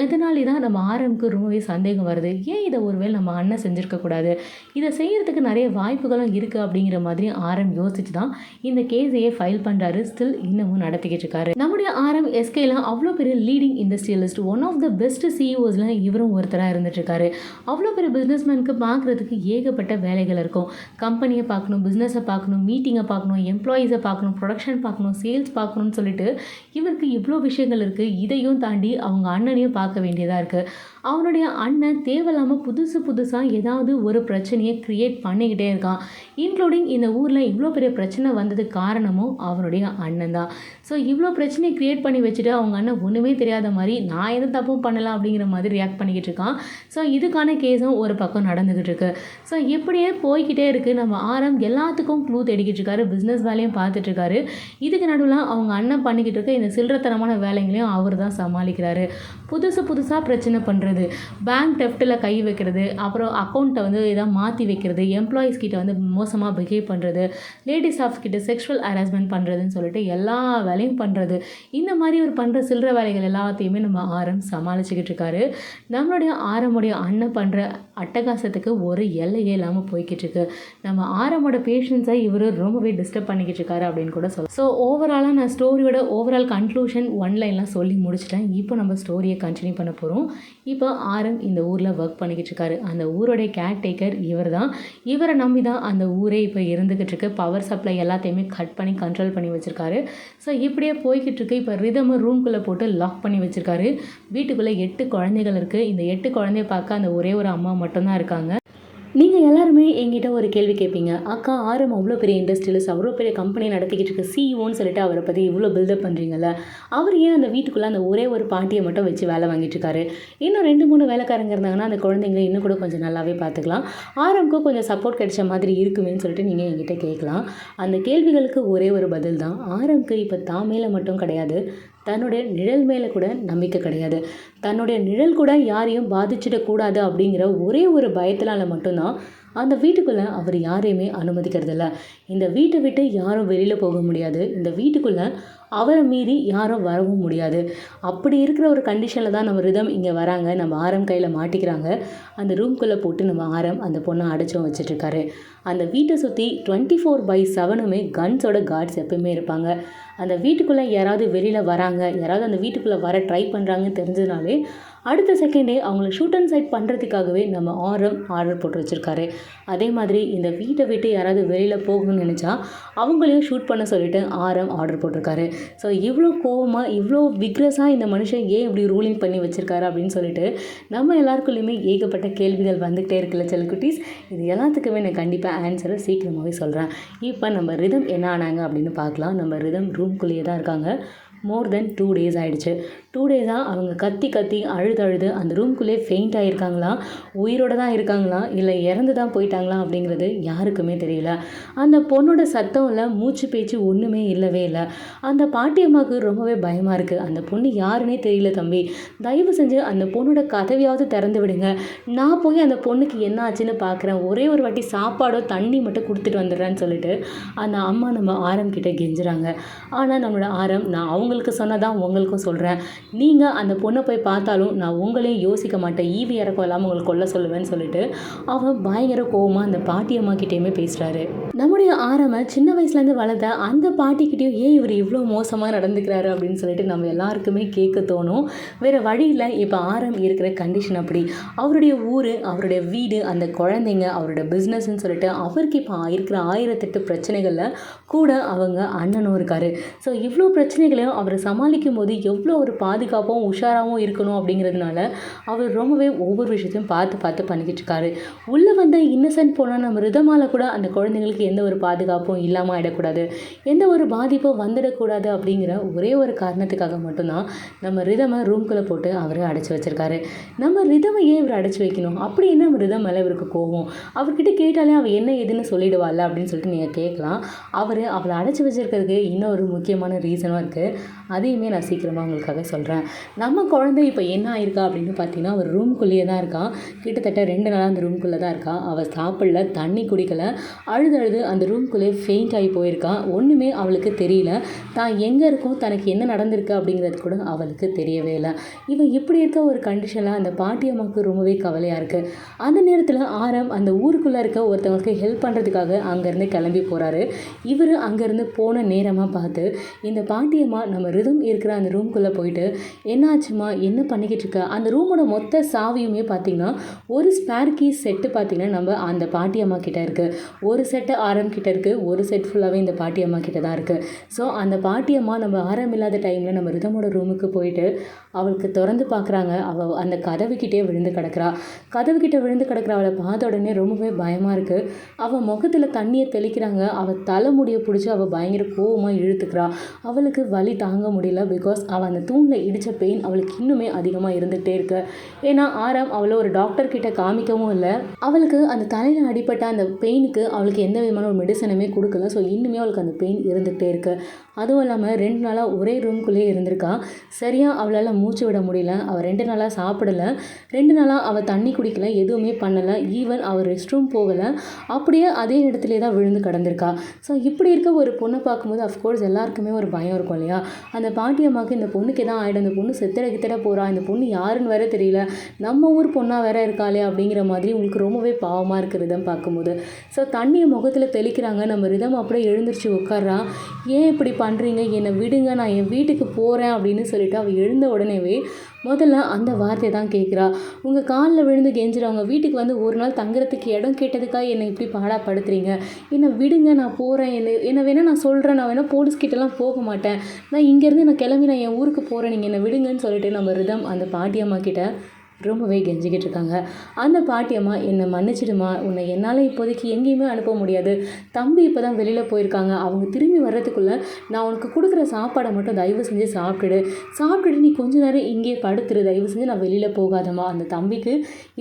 எதனாலே தான் நம்ம ஆரமுக்கு ரொம்பவே சந்தேகம் வருது, ஏன் இதை ஒருவேளை நம்ம அண்ணன் செஞ்சுருக்கக்கூடாது, இதை செய்கிறதுக்கு நிறைய வாய்ப்புகளும் இருக்குது அப்படிங்கிற மாதிரி ஆரம் யோசிச்சு தான் இந்த கேஸையே ஃபைல் பண்ணுறாரு. ஸ்டில் இன்னமும் நடத்திக்கிட்டு இருக்காரு. நம்முடைய ஆரம் எஸ்கேல அவ்வளோ பெரிய leading industrialist, one of the best சிஇஓஸில் இவரும் ஒருத்தராக இருந்துட்டு இருக்காரு. அவ்வளோ பெரிய பிஸ்னஸ்மேனுக்கு பார்க்குறதுக்கு ஏகப்பட்ட வேலைகள் இருக்கும். கம்பெனியை பார்க்கணும், பிஸ்னஸை பார்க்கணும், மீட்டிங்கை பார்க்கணும், எம்ப்ளாயீஸை பார்க்கணும், ப்ரொடக்ஷன் பார்க்கணும், சேல்ஸ் பார்க்கணும்னு சொல்லிட்டு இவருக்கு இவ்வளோ விஷயங்கள் இருக்குது. இதையும் தாண்டி அவங்க அண்ணனையும் பார்க்க வேண்டியதாக இருக்குது. அவனுடைய அண்ணன் தேவையில்லாமல் புதுசாக ஏதாவது ஒரு பிரச்சனையை க்ரியேட் பண்ணிக்கிட்டே இருக்கான். இன்க்ளூடிங் இந்த ஊரில் இவ்வளோ பெரிய பிரச்சனை வந்ததுக்கு காரணமும் அவனுடைய அண்ணன் தான். ஸோ இவ்வளோ பிரச்சனையை க்ரியேட் பண்ணி வச்சுட்டு அவங்க அண்ணன் ஒன்றுமே தெரியாத மாதிரி நான் எதுவும் தப்பும் பண்ணலாம் அப்படிங்கிற மாதிரி ரியாக்ட் பண்ணிக்கிட்டு இருக்கான். ஸோ இதுக்கான கேஸும் ஒரு பக்கம் நடந்துக்கிட்டு இருக்கு. ஸோ இப்படியே போய்கிட்டே இருக்குது. நம்ம ஆரம் எல்லாத்துக்கும் க்ளூ தேடிக்கிட்டு இருக்காரு, பிஸ்னஸ் வேலையும் பார்த்துட்ருக்காரு. இதுக்கு நடுவில் அவங்க அண்ணன் பண்ணிக்கிட்டு இருக்க இந்த சில்லறத்தனமான வேலைங்களையும் அவர் தான் சமாளிக்கிறாரு. புதுசாக பிரச்சனை பண்ணுறது, பேங்க் டெஃப்ட்டில் கை வைக்கிறது, அப்புறம் அக்கௌண்ட்டை எதாவது மாற்றி வைக்கிறது, எம்ப்ளாயீஸ் கிட்ட மோசமாக பிஹேவ் பண்ணுறது, லேடி ஸ்டாஃப்ஸ் கிட்ட செக்ஷுவல் ஹராஸ்மெண்ட் பண்ணுறதுன்னு சொல்லிட்டு எல்லா வேலையும் பண்ணுறது. இந்த மாதிரி ஒரு பண்ணுற சில்லற வேலைகள் எல்லாத்தையுமே நம்ம ஆரம் சமாளிச்சுக்கிட்டு இருக்காரு. நம்மளுடைய ஆரமுடைய அண்ணன் பண்ணுற அட்டகாசத்துக்கு ஒரு எல்லையே இல்லாமல் போய்கிட்டு இருக்கு. நம்ம ஆரமோட பேஷன்ஸை இவர் ரொம்பவே டிஸ்டர்ப் பண்ணிக்கிட்டு இருக்காரு அப்படின்னு கூட சொல்லலாம். ஸோ ஓவராலாக நான் ஸ்டோரியோட ஓவரால் கன்க்ளூஷன் ஒன்லைன்லாம் சொல்லி முடிச்சிட்டேன். இப்போ நம்ம ஸ்டோரியை கண்டினியூ பண்ண போகிறோம். இப்போ ஆரம் இந்த ஊரில் ஒர்க் பண்ணிக்கிட்டு இருக்காரு. அந்த ஊரோடைய கேர்டேக்கர் இவர் தான். இவரை நம்பி தான் அந்த ஊரே இப்போ இருந்துக்கிட்டு இருக்கு. பவர் சப்ளை எல்லாத்தையுமே கட் பண்ணி கண்ட்ரோல் பண்ணி வச்சுருக்காரு. ஸோ இப்படியே போய்கிட்டு இருக்கு. இப்போ ரிதமை ரூம்குள்ளே போட்டு லாக் பண்ணி வச்சுருக்காரு. வீட்டுக்குள்ளே 8 குழந்தைகள் இருக்குது. இந்த 8 குழந்தைய பார்க்க அந்த ஒரே ஒரு அம்மா மட்டும்தான் இருக்காங்க. நீங்கள் எல்லாருமே என்கிட்ட ஒரு கேள்வி கேட்பீங்க, அக்கா ஆரம் அவ்வளோ பெரிய இண்டஸ்ட்ரியலிஸ்ட், அவ்வளோ பெரிய கம்பெனி நடத்திக்கிட்டு இருக்க சிஇஓன்னு சொல்லிட்டு அவரை பற்றி இவ்வளோ பில்டப் பண்ணுறீங்கல்ல, அவர் ஏன் அந்த வீட்டுக்குள்ளே அந்த ஒரே ஒரு பாட்டியை மட்டும் வச்சு வேலை வாங்கிட்டு இருக்காரு, இன்னும் 2-3 வேலைக்காரங்க இருந்தாங்கன்னா அந்த குழந்தைங்களை இன்னும் கூட கொஞ்சம் நல்லாவே பார்த்துக்கலாம், ஆரம்க்கும் கொஞ்சம் சப்போர்ட் கிடைச்ச மாதிரி இருக்குமேன்னு சொல்லிட்டு நீங்கள் என்கிட்ட கேட்கலாம். அந்த கேள்விகளுக்கு ஒரே ஒரு பதில் தான், ஆரம்க்கு இப்போ தான் மேலே மட்டும் கிடையாது, தன்னுடைய நிழல் மேலே கூட நம்பிக்கை கிடையாது. தன்னுடைய நிழல் கூட யாரையும் பாதிச்சிடக்கூடாது அப்படிங்கிற ஒரே ஒரு பயத்தினால மட்டும்தான் அந்த வீட்டுக்குள்ளே அவர் யாரையுமே அனுமதிக்கிறதில்ல. இந்த வீட்டை விட்டு யாரும் வெளியில் போக முடியாது. இந்த வீட்டுக்குள்ளே அவரை மீறி யாரும் வரவும் முடியாது. அப்படி இருக்கிற ஒரு கண்டிஷனில் தான் நம்ம ரிதம் இங்கே வராங்க. நம்ம ஆரம் கையில் மாட்டிக்கிறாங்க. அந்த ரூம்குள்ளே போட்டு நம்ம ஆரம் அந்த பொண்ணை அடைச்சும் வச்சிட்ருக்காரு. அந்த வீட்டை சுற்றி 24/7 கன்ஸோட கார்ட்ஸ் எப்பவுமே இருப்பாங்க. அந்த வீட்டுக்குள்ளே யாராவது வெளியில் வராங்க, யாராவது அந்த வீட்டுக்குள்ளே வர ட்ரை பண்ணுறாங்கன்னு தெரிஞ்சதுனாலே அடுத்த செகண்டே அவங்கள ஷூட் அண்ட் சைட் பண்ணுறதுக்காகவே நம்ம ஆர்டர் போட்டு வச்சுருக்காரு. அதே மாதிரி இந்த வீட்டை விட்டு யாராவது வெளியில் போகணும்னு நினச்சா அவங்களையும் ஷூட் பண்ண சொல்லிட்டு ஆர்டர் போட்டிருக்காரு. ஸோ இவ்வளோ கோவமாக இவ்வளோ விக்ரஸாக இந்த மனுஷன் ஏன் இப்படி ரூலிங் பண்ணி வச்சுருக்காரு அப்படின்னு சொல்லிட்டு நம்ம எல்லாருக்குள்ளேயுமே ஏகப்பட்ட கேள்விகள் வந்துகிட்டே இருக்குல்ல செல்லக்குட்டீஸ். இது எல்லாத்துக்குமே நான் கண்டிப்பாக ஆன்சரை சீக்கிரமாகவே சொல்கிறேன். இப்போ நம்ம ரிதம் என்ன ஆனாங்க அப்படின்னு பார்க்கலாம். நம்ம ரிதம் ரூம்குள்ளேயே தான் இருக்காங்க. மோர் தென் 2 days ஆகிடுச்சு. 2 days அவங்க கத்தி அழுது அந்த ரூம்குள்ளே ஃபெயிண்ட் ஆகியிருக்காங்களா, உயிரோடு தான் இருக்காங்களா, இல்லை இறந்து தான் போயிட்டாங்களா அப்படிங்கிறது யாருக்குமே தெரியல. அந்த பொண்ணோட சத்தம் இல்லை, மூச்சு பேச்சு ஒன்றுமே இல்லவே இல்லை. அந்த பாட்டியம்மாவுக்கு ரொம்பவே பயமாக இருக்குது. அந்த பொண்ணு யாருன்னே தெரியல தம்பி, தயவு செஞ்சு அந்த பொண்ணோட கதவையாவது திறந்து விடுங்க, நான் போய் அந்த பொண்ணுக்கு என்ன ஆச்சுன்னு பார்க்குறேன், ஒரே ஒரு வாட்டி சாப்பாடோ தண்ணி மட்டும் கொடுத்துட்டு வந்துடுறேன்னு சொல்லிட்டு அந்த அம்மா நம்ம ஆரம் கிட்டே கெஞ்சுறாங்க. ஆனால் நம்மளோட ஆரம், நான் அவங்களுக்கு சொன்னதான் உங்களுக்கும் சொல்கிறேன், நீங்கள் அந்த பொண்ணை போய் பார்த்தாலும் நான் உங்களையும் யோசிக்க மாட்டேன், ஈவி இறக்கம் இல்லாமல் உங்களுக்கு கொல்ல சொல்லுவேன்னு சொல்லிட்டு அவன் பயங்கர கோவமாக அந்த பாட்டியம்மா கிட்டேயுமே பேசுகிறாரு. நம்முடைய ஆரம்ப சின்ன வயசுலேருந்து வளர்ந்த அந்த பாட்டிக்கிட்டேயும் ஏன் இவர் இவ்வளோ மோசமாக நடந்துக்கிறாரு அப்படின்னு சொல்லிட்டு நம்ம எல்லாருக்குமே கேட்க தோணும். வேறு வழியில் இப்போ ஆரம் இருக்கிற கண்டிஷன் அப்படி. அவருடைய ஊர், அவருடைய வீடு, அந்த குழந்தைங்க, அவரோட பிஸ்னஸ்ன்னு சொல்லிட்டு அவருக்கு இப்போ இருக்கிற 1008 பிரச்சனைகளில் கூட அவங்க அண்ணனும் இருக்கார். ஸோ இவ்வளோ பிரச்சனைகளையும் அவர் சமாளிக்கும் போது எவ்வளோ ஒரு பாதுகாப்பும் உஷாராகவும் இருக்கணும் அப்படிங்கிறதுனால அவர் ரொம்பவே ஒவ்வொரு விஷயத்தையும் பார்த்து பண்ணிக்கிட்டு இருக்காரு. உள்ளே வந்த இன்னசென்ட் போனால் நம்ம ரிதமால் கூட அந்த குழந்தைங்களுக்கு எந்த ஒரு பாதுகாப்பும் இல்லாமல் ஆகிடக்கூடாது, எந்த ஒரு பாதிப்பும் வந்துடக்கூடாது அப்படிங்கிற ஒரே ஒரு காரணத்துக்காக மட்டும்தான் நம்ம ரிதமை ரூம்குள்ளே போட்டு அவர் அடைச்சி வச்சிருக்காரு. நம்ம ரிதமை ஏன் இவர் அடைச்சி வைக்கணும், அப்படி என்ன நம்ம ரிதம் மேலே இவருக்கு கோவம், அவர்கிட்ட கேட்டாலே அவள் என்ன ஏதுன்னு சொல்லிடுவாள் அப்படின்னு சொல்லிட்டு நீங்கள் கேட்கலாம். அவளை அடைச்சி வச்சிருக்கிறதுக்கு இன்னொரு முக்கியமான ரீசனும் இருக்குது. அதையுமே நான் சீக்கிரமாக உங்களுக்காக சொல்கிறேன். நம்ம குழந்தை இப்போ என்ன ஆயிருக்கா அப்படின்னு பார்த்தீங்கன்னா, அவர் ரூம்குள்ளேயே தான் இருக்கான். கிட்டத்தட்ட 2 நாளாக அந்த ரூம்குள்ளே தான் இருக்கான். அவள் சாப்பிடல, தண்ணி குடிக்கலை, அழுது அந்த ரூம்குள்ளேயே ஃபெயிண்ட் ஆகி போயிருக்கான். ஒன்றுமே அவளுக்கு தெரியல, தான் எங்கே இருக்கோம், தனக்கு என்ன நடந்திருக்கு அப்படிங்கிறது கூட அவளுக்கு தெரியவே இல்லை. இவன் இப்படி இருக்க ஒரு கண்டிஷனில் அந்த பாட்டியம்மாவுக்கு ரொம்பவே கவலையாக இருக்குது. அந்த நேரத்தில் ஆரம் அந்த ஊருக்குள்ளே இருக்க ஒருத்தவங்களுக்கு ஹெல்ப் பண்ணுறதுக்காக அங்கேருந்து கிளம்பி போகிறாரு. இவர் அங்கேருந்து போன நேரமாக பார்த்து இந்த பாட்டியம்மா நம்ம ரிதம் இருக்கிற அந்த ரூம்குள்ளே போயிட்டு, என்னாச்சுமா, என்ன பண்ணிக்கிட்டு இருக்க, அந்த ரூமோட மொத்த சாவியுமே பார்த்திங்கன்னா ஒரு ஸ்பேர் கீஸ் செட்டு பார்த்திங்கன்னா நம்ம அந்த பாட்டியம்மா கிட்டே இருக்குது, ஒரு செட்டு ஆரம் கிட்டே இருக்குது, ஒரு செட் ஃபுல்லாகவே இந்த பாட்டியம்மா கிட்டே தான் இருக்குது. ஸோ அந்த பாட்டியம்மா நம்ம ஆரம் இல்லாத டைமில் நம்ம ரிதமோட ரூமுக்கு போயிட்டு அவளுக்கு திறந்து பார்க்குறாங்க. அவள் அந்த கதவுக்கிட்டே விழுந்து கிடக்கிறா. அவளை பார்த்த உடனே ரொம்பவே பயமாக இருக்குது. அவள் முகத்தில் தண்ணியை தெளிக்கிறாங்க. அவள் தலைமுடியை பிடிச்சி அவள் பயங்கர கோவமாக இழுத்துக்கிறா. அவளுக்கு வலி தாங்க முடியல. பிகாஸ் அவள் அந்த தூணில் இடித்த பெயின் அவளுக்கு இன்னுமே அதிகமாக இருந்துகிட்டே இருக்கு. ஏன்னா ஆரம் அவளை ஒரு டாக்டர் கிட்ட காமிக்கவும் இல்லை. அவளுக்கு அந்த தலையில் அடிப்பட்ட அந்த பெயினுக்கு அவளுக்கு எந்த விதமான ஒரு மெடிசனுமே கொடுக்கல. ஸோ இன்னுமே அவளுக்கு அந்த பெயின் இருந்துகிட்டே இருக்குது. அதுவும் இல்லாமல் 2 நாளாக ஒரே ரூம்குள்ளேயே இருந்திருக்கா. சரியாக அவளால் மூச்சு விட முடியல. அவள் 2 நாளாக சாப்பிடலை, 2 நாளாக அவள் தண்ணி குடிக்கல, எதுவுமே பண்ணலை. ஈவன் அவள் ரெஸ்ட் ரூம் போகலை. அப்படியே அதே இடத்துலே தான் விழுந்து கிடந்திருக்கா. ஸோ இப்படி இருக்க ஒரு பொண்ணை பார்க்கும்போது அஃப்கோர்ஸ் எல்லாருக்குமே ஒரு பயம் இருக்கும் இல்லையா. அந்த பாட்டியம்மாவுக்கு இந்த பொண்ணுக்கு எதாவது ஆகிடும், இந்த பொண்ணு செத்திட போகிறா, இந்த பொண்ணு யாருன்னு வேற தெரியல, நம்ம ஊர் பொண்ணாக வேற இருக்காளே அப்படிங்கிற மாதிரி உங்களுக்கு ரொம்பவே பாவமாக இருக்குது ரிதம் பார்க்கும்போது. ஸோ தண்ணியை முகத்தில் தெளிக்கிறாங்க. நம்ம ரிதம் அப்படியே எழுந்திரிச்சு உட்கார்றா. ஏன் இப்படி பண்ணுறீங்க, என்னை விடுங்க, நான் என் வீட்டுக்கு போகிறேன் அப்படின்னு சொல்லிட்டு அவள் எழுந்த உடனேவே முதல்ல அந்த வார்த்தையை தான் கேட்குறா. உங்கள் காலில் விழுந்து கெஞ்சுறவங்க வீட்டுக்கு வந்து ஒரு நாள் தங்குறதுக்கு இடம் கேட்டதுக்காக என்னை இப்படி பாடாப்படுத்துறீங்க, என்னை விடுங்க, நான் போகிறேன், என்னை வேணால் நான் சொல்கிறேன், நான் வேணால் போலீஸ்கிட்டலாம் போக மாட்டேன், நான் இங்கேருந்து நான் கிளம்பி நான் என் ஊருக்கு போகிறேன், நீங்கள் என்னை விடுங்கன்னு சொல்லிட்டு நம்ம ரிதம் அந்த பாட்டியம்மா கிட்ட ரொம்பவே கெஞ்சிக்கிட்டு இருக்காங்க. அந்த பாட்டியம்மா, என்னை மன்னிச்சிடுமா, உன்னை என்னால் இப்போதைக்கு எங்கேயுமே அனுப்ப முடியாது, தம்பி இப்போ தான் வெளியில் போயிருக்காங்க, அவங்க திரும்பி வர்றதுக்குள்ளே நான் உனக்கு கொடுக்குற சாப்பாடை மட்டும் தயவு செஞ்சு சாப்பிட்டுட்டு நீ கொஞ்ச நேரம் இங்கேயே படுத்துரு, தயவு செஞ்சு நான் வெளியில் போகாதம்மா, அந்த தம்பிக்கு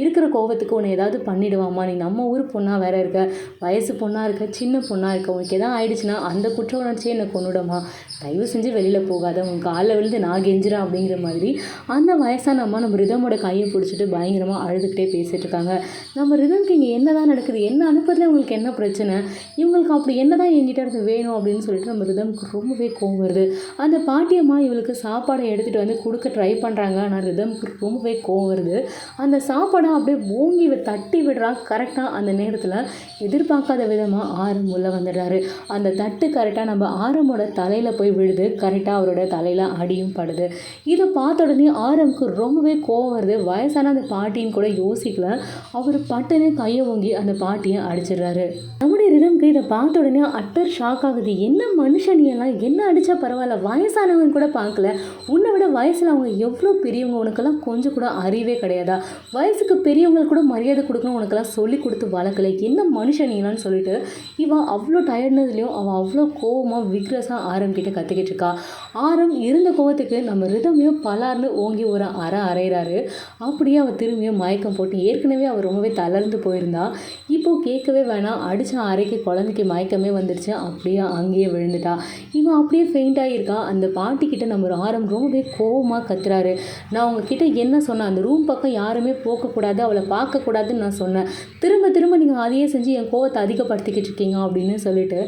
இருக்கிற கோபத்துக்கு உன்னை ஏதாவது பண்ணிடுவாம்மா, நீ நம்ம ஊர் பொண்ணாக வேற இருக்க, வயசு பொண்ணாக இருக்க, சின்ன பொண்ணாக இருக்க, உனக்கு எதாவது ஆயிடுச்சுன்னா அந்த குற்ற உணர்ச்சியை என்னை கொண்டுடமா, தயவு செஞ்சு வெளியில் போகாத, உன் காலில் விழுந்து நான் கெஞ்சுறேன் அப்படிங்கிற மாதிரி அந்த வயசான அம்மா நம்ம ரிதமோட கையை பிடிச்சிட்டு பயங்கரமாக அழுதுகிட்டே பேசிகிட்டு இருக்காங்க. நம்ம ரிதம்க்கு இங்கே என்ன தான் நடக்குது, என்ன அனுப்புறதுல உங்களுக்கு என்ன பிரச்சனை, இவங்களுக்கு அப்படி என்ன தான் என்கிட்ட இருந்து வேணும் அப்படின்னு சொல்லிட்டு நம்ம ரிதம்க்கு ரொம்பவே கோவம் வருது. அந்த பாட்டியம்மா இவளுக்கு சாப்பாடை எடுத்துகிட்டு வந்து கொடுக்க ட்ரை பண்ணுறாங்க. ஆனால் ரிதம்க்கு ரொம்பவே கோவம் வருது. அந்த சாப்பாடை அப்படியே ஓங்கி தட்டி விடுறான். கரெக்டாக அந்த நேரத்தில் எதிர்பார்க்காத விதமாக ஆரம் உள்ளே வந்துடுறாரு. அந்த தட்டு கரெக்டாக நம்ம ஆரமோட தலையில் போய் போய் விழுது. கரெக்டாக அவரோட தலையில் அடியும் படுது. இதை பார்த்த உடனே ஆரம்க்கு ரொம்பவே கோவம் வருது. வயசான அந்த பாட்டின்னு கூட யோசிக்கல. அவர் பட்டுன்னு கையை ஓங்கி அந்த பாட்டியை அடிச்சிடுறாரு. நம்முடைய ரிதம்க்கு இதை பார்த்த உடனே அட்டர் ஷாக் ஆகுது. என்ன மனுஷன் நீ எல்லாம், என்ன அடித்தா பரவாயில்ல, வயசானவங்க கூட பார்க்கல, உன்னை விட வயசில் அவங்க எவ்வளோ பெரியவங்க, உனக்கெல்லாம் கொஞ்சம் கூட அறிவே கிடையாதா, வயசுக்கு பெரியவங்களுக்கு கூட மரியாதை கொடுக்கணும், உனக்கெல்லாம் சொல்லி கொடுத்து வளர்க்கலை, என்ன மனுஷன் நீலான்னு சொல்லிட்டு இவன் அவ்வளோ டயர்ட்னதுலேயும் அவன் அவ்வளோ கோவமாக விக்ரஸாக ஆரம்பிக்கிட்டு கற்றுக்கிட்டு இருக்கா. ஆரம் இருந்த கோவத்துக்கு நம்ம ரிதமையும் பலார்னு ஓங்கி ஒரு அரைகிறாரு. அப்படியே அவள் திரும்பியும் மயக்கம் போட்டு, ஏற்கனவே அவள் ரொம்பவே தளர்ந்து போயிருந்தா. இப்போது கேட்கவே வேணாம், அடித்த அறைக்கு குழந்தைக்கு மயக்கமே வந்துடுச்சு. அப்படியே அங்கேயே விழுந்துட்டா. இவன் அப்படியே ஃபெயிண்டாக இருக்கா. அந்த பாட்டிக்கிட்ட நம்ம ஆரம் ரொம்பவே கோவமாக கத்துறாரு. நான் உங்ககிட்ட என்ன சொன்னேன், அந்த ரூம் பக்கம் யாருமே போகக்கூடாது, அவளை பார்க்கக்கூடாதுன்னு நான் சொன்னேன். திரும்ப திரும்ப நீங்கள் அதையே செஞ்சு என் கோவத்தை அதிகப்படுத்திக்கிட்டு இருக்கீங்க அப்படின்னு சொல்லிட்டு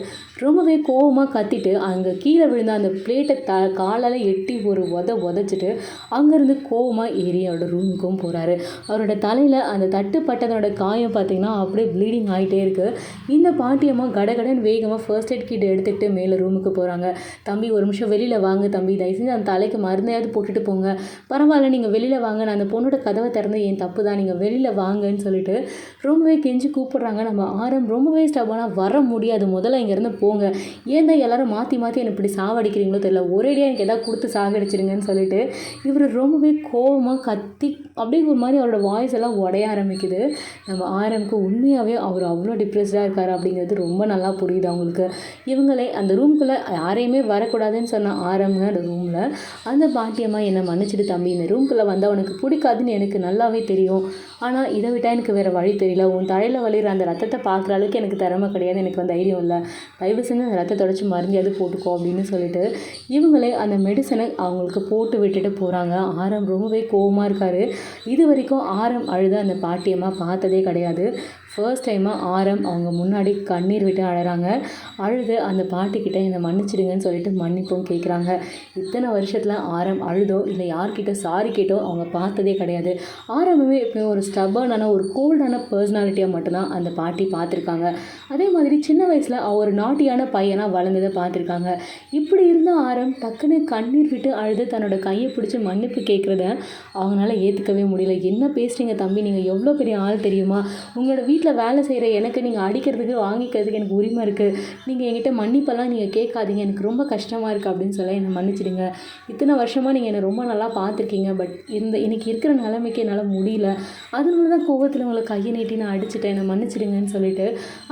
ரொம்பவே கோவமாக கத்திட்டு அங்கே கீழே விழுந்த அந்த பிளேட்டை காலால் எட்டி ஒரு உதச்சிட்டு அங்கேருந்து கோவமாக ஏறி அவரோட ரூமுக்கும் போகிறாரு. அவரோட தலையில் அந்த தட்டுப்பட்டதோட காயம் பார்த்திங்கன்னா அப்படியே ப்ளீடிங் ஆகிட்டே இருக்குது. இந்த பாட்டியம்மா கடகடன் வேகமாக ஃபர்ஸ்ட் எய்ட் கிட் எடுத்துக்கிட்டு மேலே ரூமுக்கு போகிறாங்க. தம்பி ஒரு நிமிஷம் வெளியில் வாங்க தம்பி, தயவுசெஞ்சு அந்த தலைக்கு மருந்தையாவது போட்டுட்டு போங்க, பரவாயில்ல நீங்கள் வெளியில் வாங்க, நான் அந்த பொண்ணோட கதவை திறந்து என் தப்பு தான், நீங்கள் வெளியில் வாங்கன்னு சொல்லிட்டு ரொம்பவே கெஞ்சி கூப்பிட்றாங்க. நம்ம ஆரம் ரொம்பவே ஸ்டபானா வர முடியாது, முதல்ல இங்கேருந்து போங்க, ஏன் தான் எல்லோரும் மாற்றி மாற்றி என்னை இப்படி சாவடிக்கிறீங்களோ தெரியல, ஒரேடியாக எனக்கு எதாவது கொடுத்து சாகடிச்சிருங்கன்னு சொல்லிட்டு இவர் ரொம்பவே கோவமாக கத்தி அப்படியே ஒரு மாதிரி அவரோட வாய்ஸ் எல்லாம் உடைய ஆரம்பிக்குது. நம்ம ஆரம்க்கு உண்மையாகவே அவர் அவ்வளோ டிப்ரெஸ்டாக இருக்கார் அப்படிங்கிறது ரொம்ப நல்லா புரியுது அவங்களுக்கு. இவங்களே அந்த ரூம்குள்ளே யாரையுமே வரக்கூடாதுன்னு சொன்ன ஆரம்ங்க அந்த ரூமில் அந்த பாட்டியம்மா என்னை மன்னிச்சிட்டு தம்பி, இந்த ரூம்குள்ளே வந்து அவனுக்கு பிடிக்காதுன்னு எனக்கு நல்லாவே தெரியும், ஆனால் இதை விட்டால் எனக்கு வேறு வழி தெரியல, உன் தலையில் வலிகிற அந்த ரத்தத்தை பார்க்குற அளவுக்கு எனக்கு திறமை கிடையாது, எனக்கு வந்து தைரியம் இல்லை, தயவு செஞ்சு அந்த ரத்தத்தை தொடச்சி மருந்தையாவது போட்டுக்கோ அப்படின்னு சொல்லிட்டு இவங்களே அந்த மெடிசனை அவங்களுக்கு போட்டு விட்டுட்டு போகிறாங்க. ஆரம் ரொம்பவே கோவமாக இருக்கார். இது வரைக்கும் ஆரம் அழுத அந்த பாட்டியம்மா பார்த்ததே கிடையாது. ஃபர்ஸ்ட் டைமாக ஆரம் அவங்க முன்னாடி கண்ணீர் விட்டு அழறாங்க. அழுது அந்த பாட்டிக்கிட்ட என்னை மன்னிச்சிடுங்கன்னு சொல்லிட்டு மன்னிப்பும் கேட்குறாங்க. இத்தனை வருஷத்தில் ஆரம் அழுதோ இல்லை யார்கிட்ட சாரி கேட்டோ அவங்க பார்த்ததே கிடையாது. ஆரம்பமே எப்பயும் ஒரு ஸ்டபர்னான ஒரு கோல்டான பர்சனாலிட்டியாக மட்டும்தான் அந்த பாட்டி பார்த்துருக்காங்க. அதே மாதிரி சின்ன வயசில் ஒரு நாட்டியான பையனாக வளர்ந்ததை பார்த்துருக்காங்க. இப்படி இருந்த ஆரம் டக்குன்னு கண்ணீர் விட்டு அழுது தன்னோட கையை பிடிச்சி மன்னிப்பு கேட்குறத அவங்களால ஏற்றுக்கவே முடியல. என்ன பேசுகிறீங்க தம்பி, நீங்கள் எவ்வளோ பெரிய ஆள் தெரியுமா, உங்களோட வீட்டில் வேலை செய்கிற எனக்கு நீங்கள் அடிக்கிறதுக்கு வாங்கிக்கிறதுக்கு எனக்கு உரிமை இருக்குது, நீங்கள் என்கிட்ட மன்னிப்பெல்லாம் நீங்கள் கேட்காதீங்க, எனக்கு ரொம்ப கஷ்டமாக இருக்குது அப்படின்னு சொல்ல என்னை மன்னிச்சிடுங்க, இத்தனை வருஷமாக நீங்கள் என்னை ரொம்ப நல்லா பார்த்துருக்கீங்க, பட் இன்னைக்கு இருக்கிற நிலைமைக்கு என்னால் முடியல, அதனால தான் கோவத்தில் உங்களை கையை நீட்டி நான் அடிச்சுட்டேன், என்னை மன்னிச்சிடுங்கன்னு சொல்லிட்டு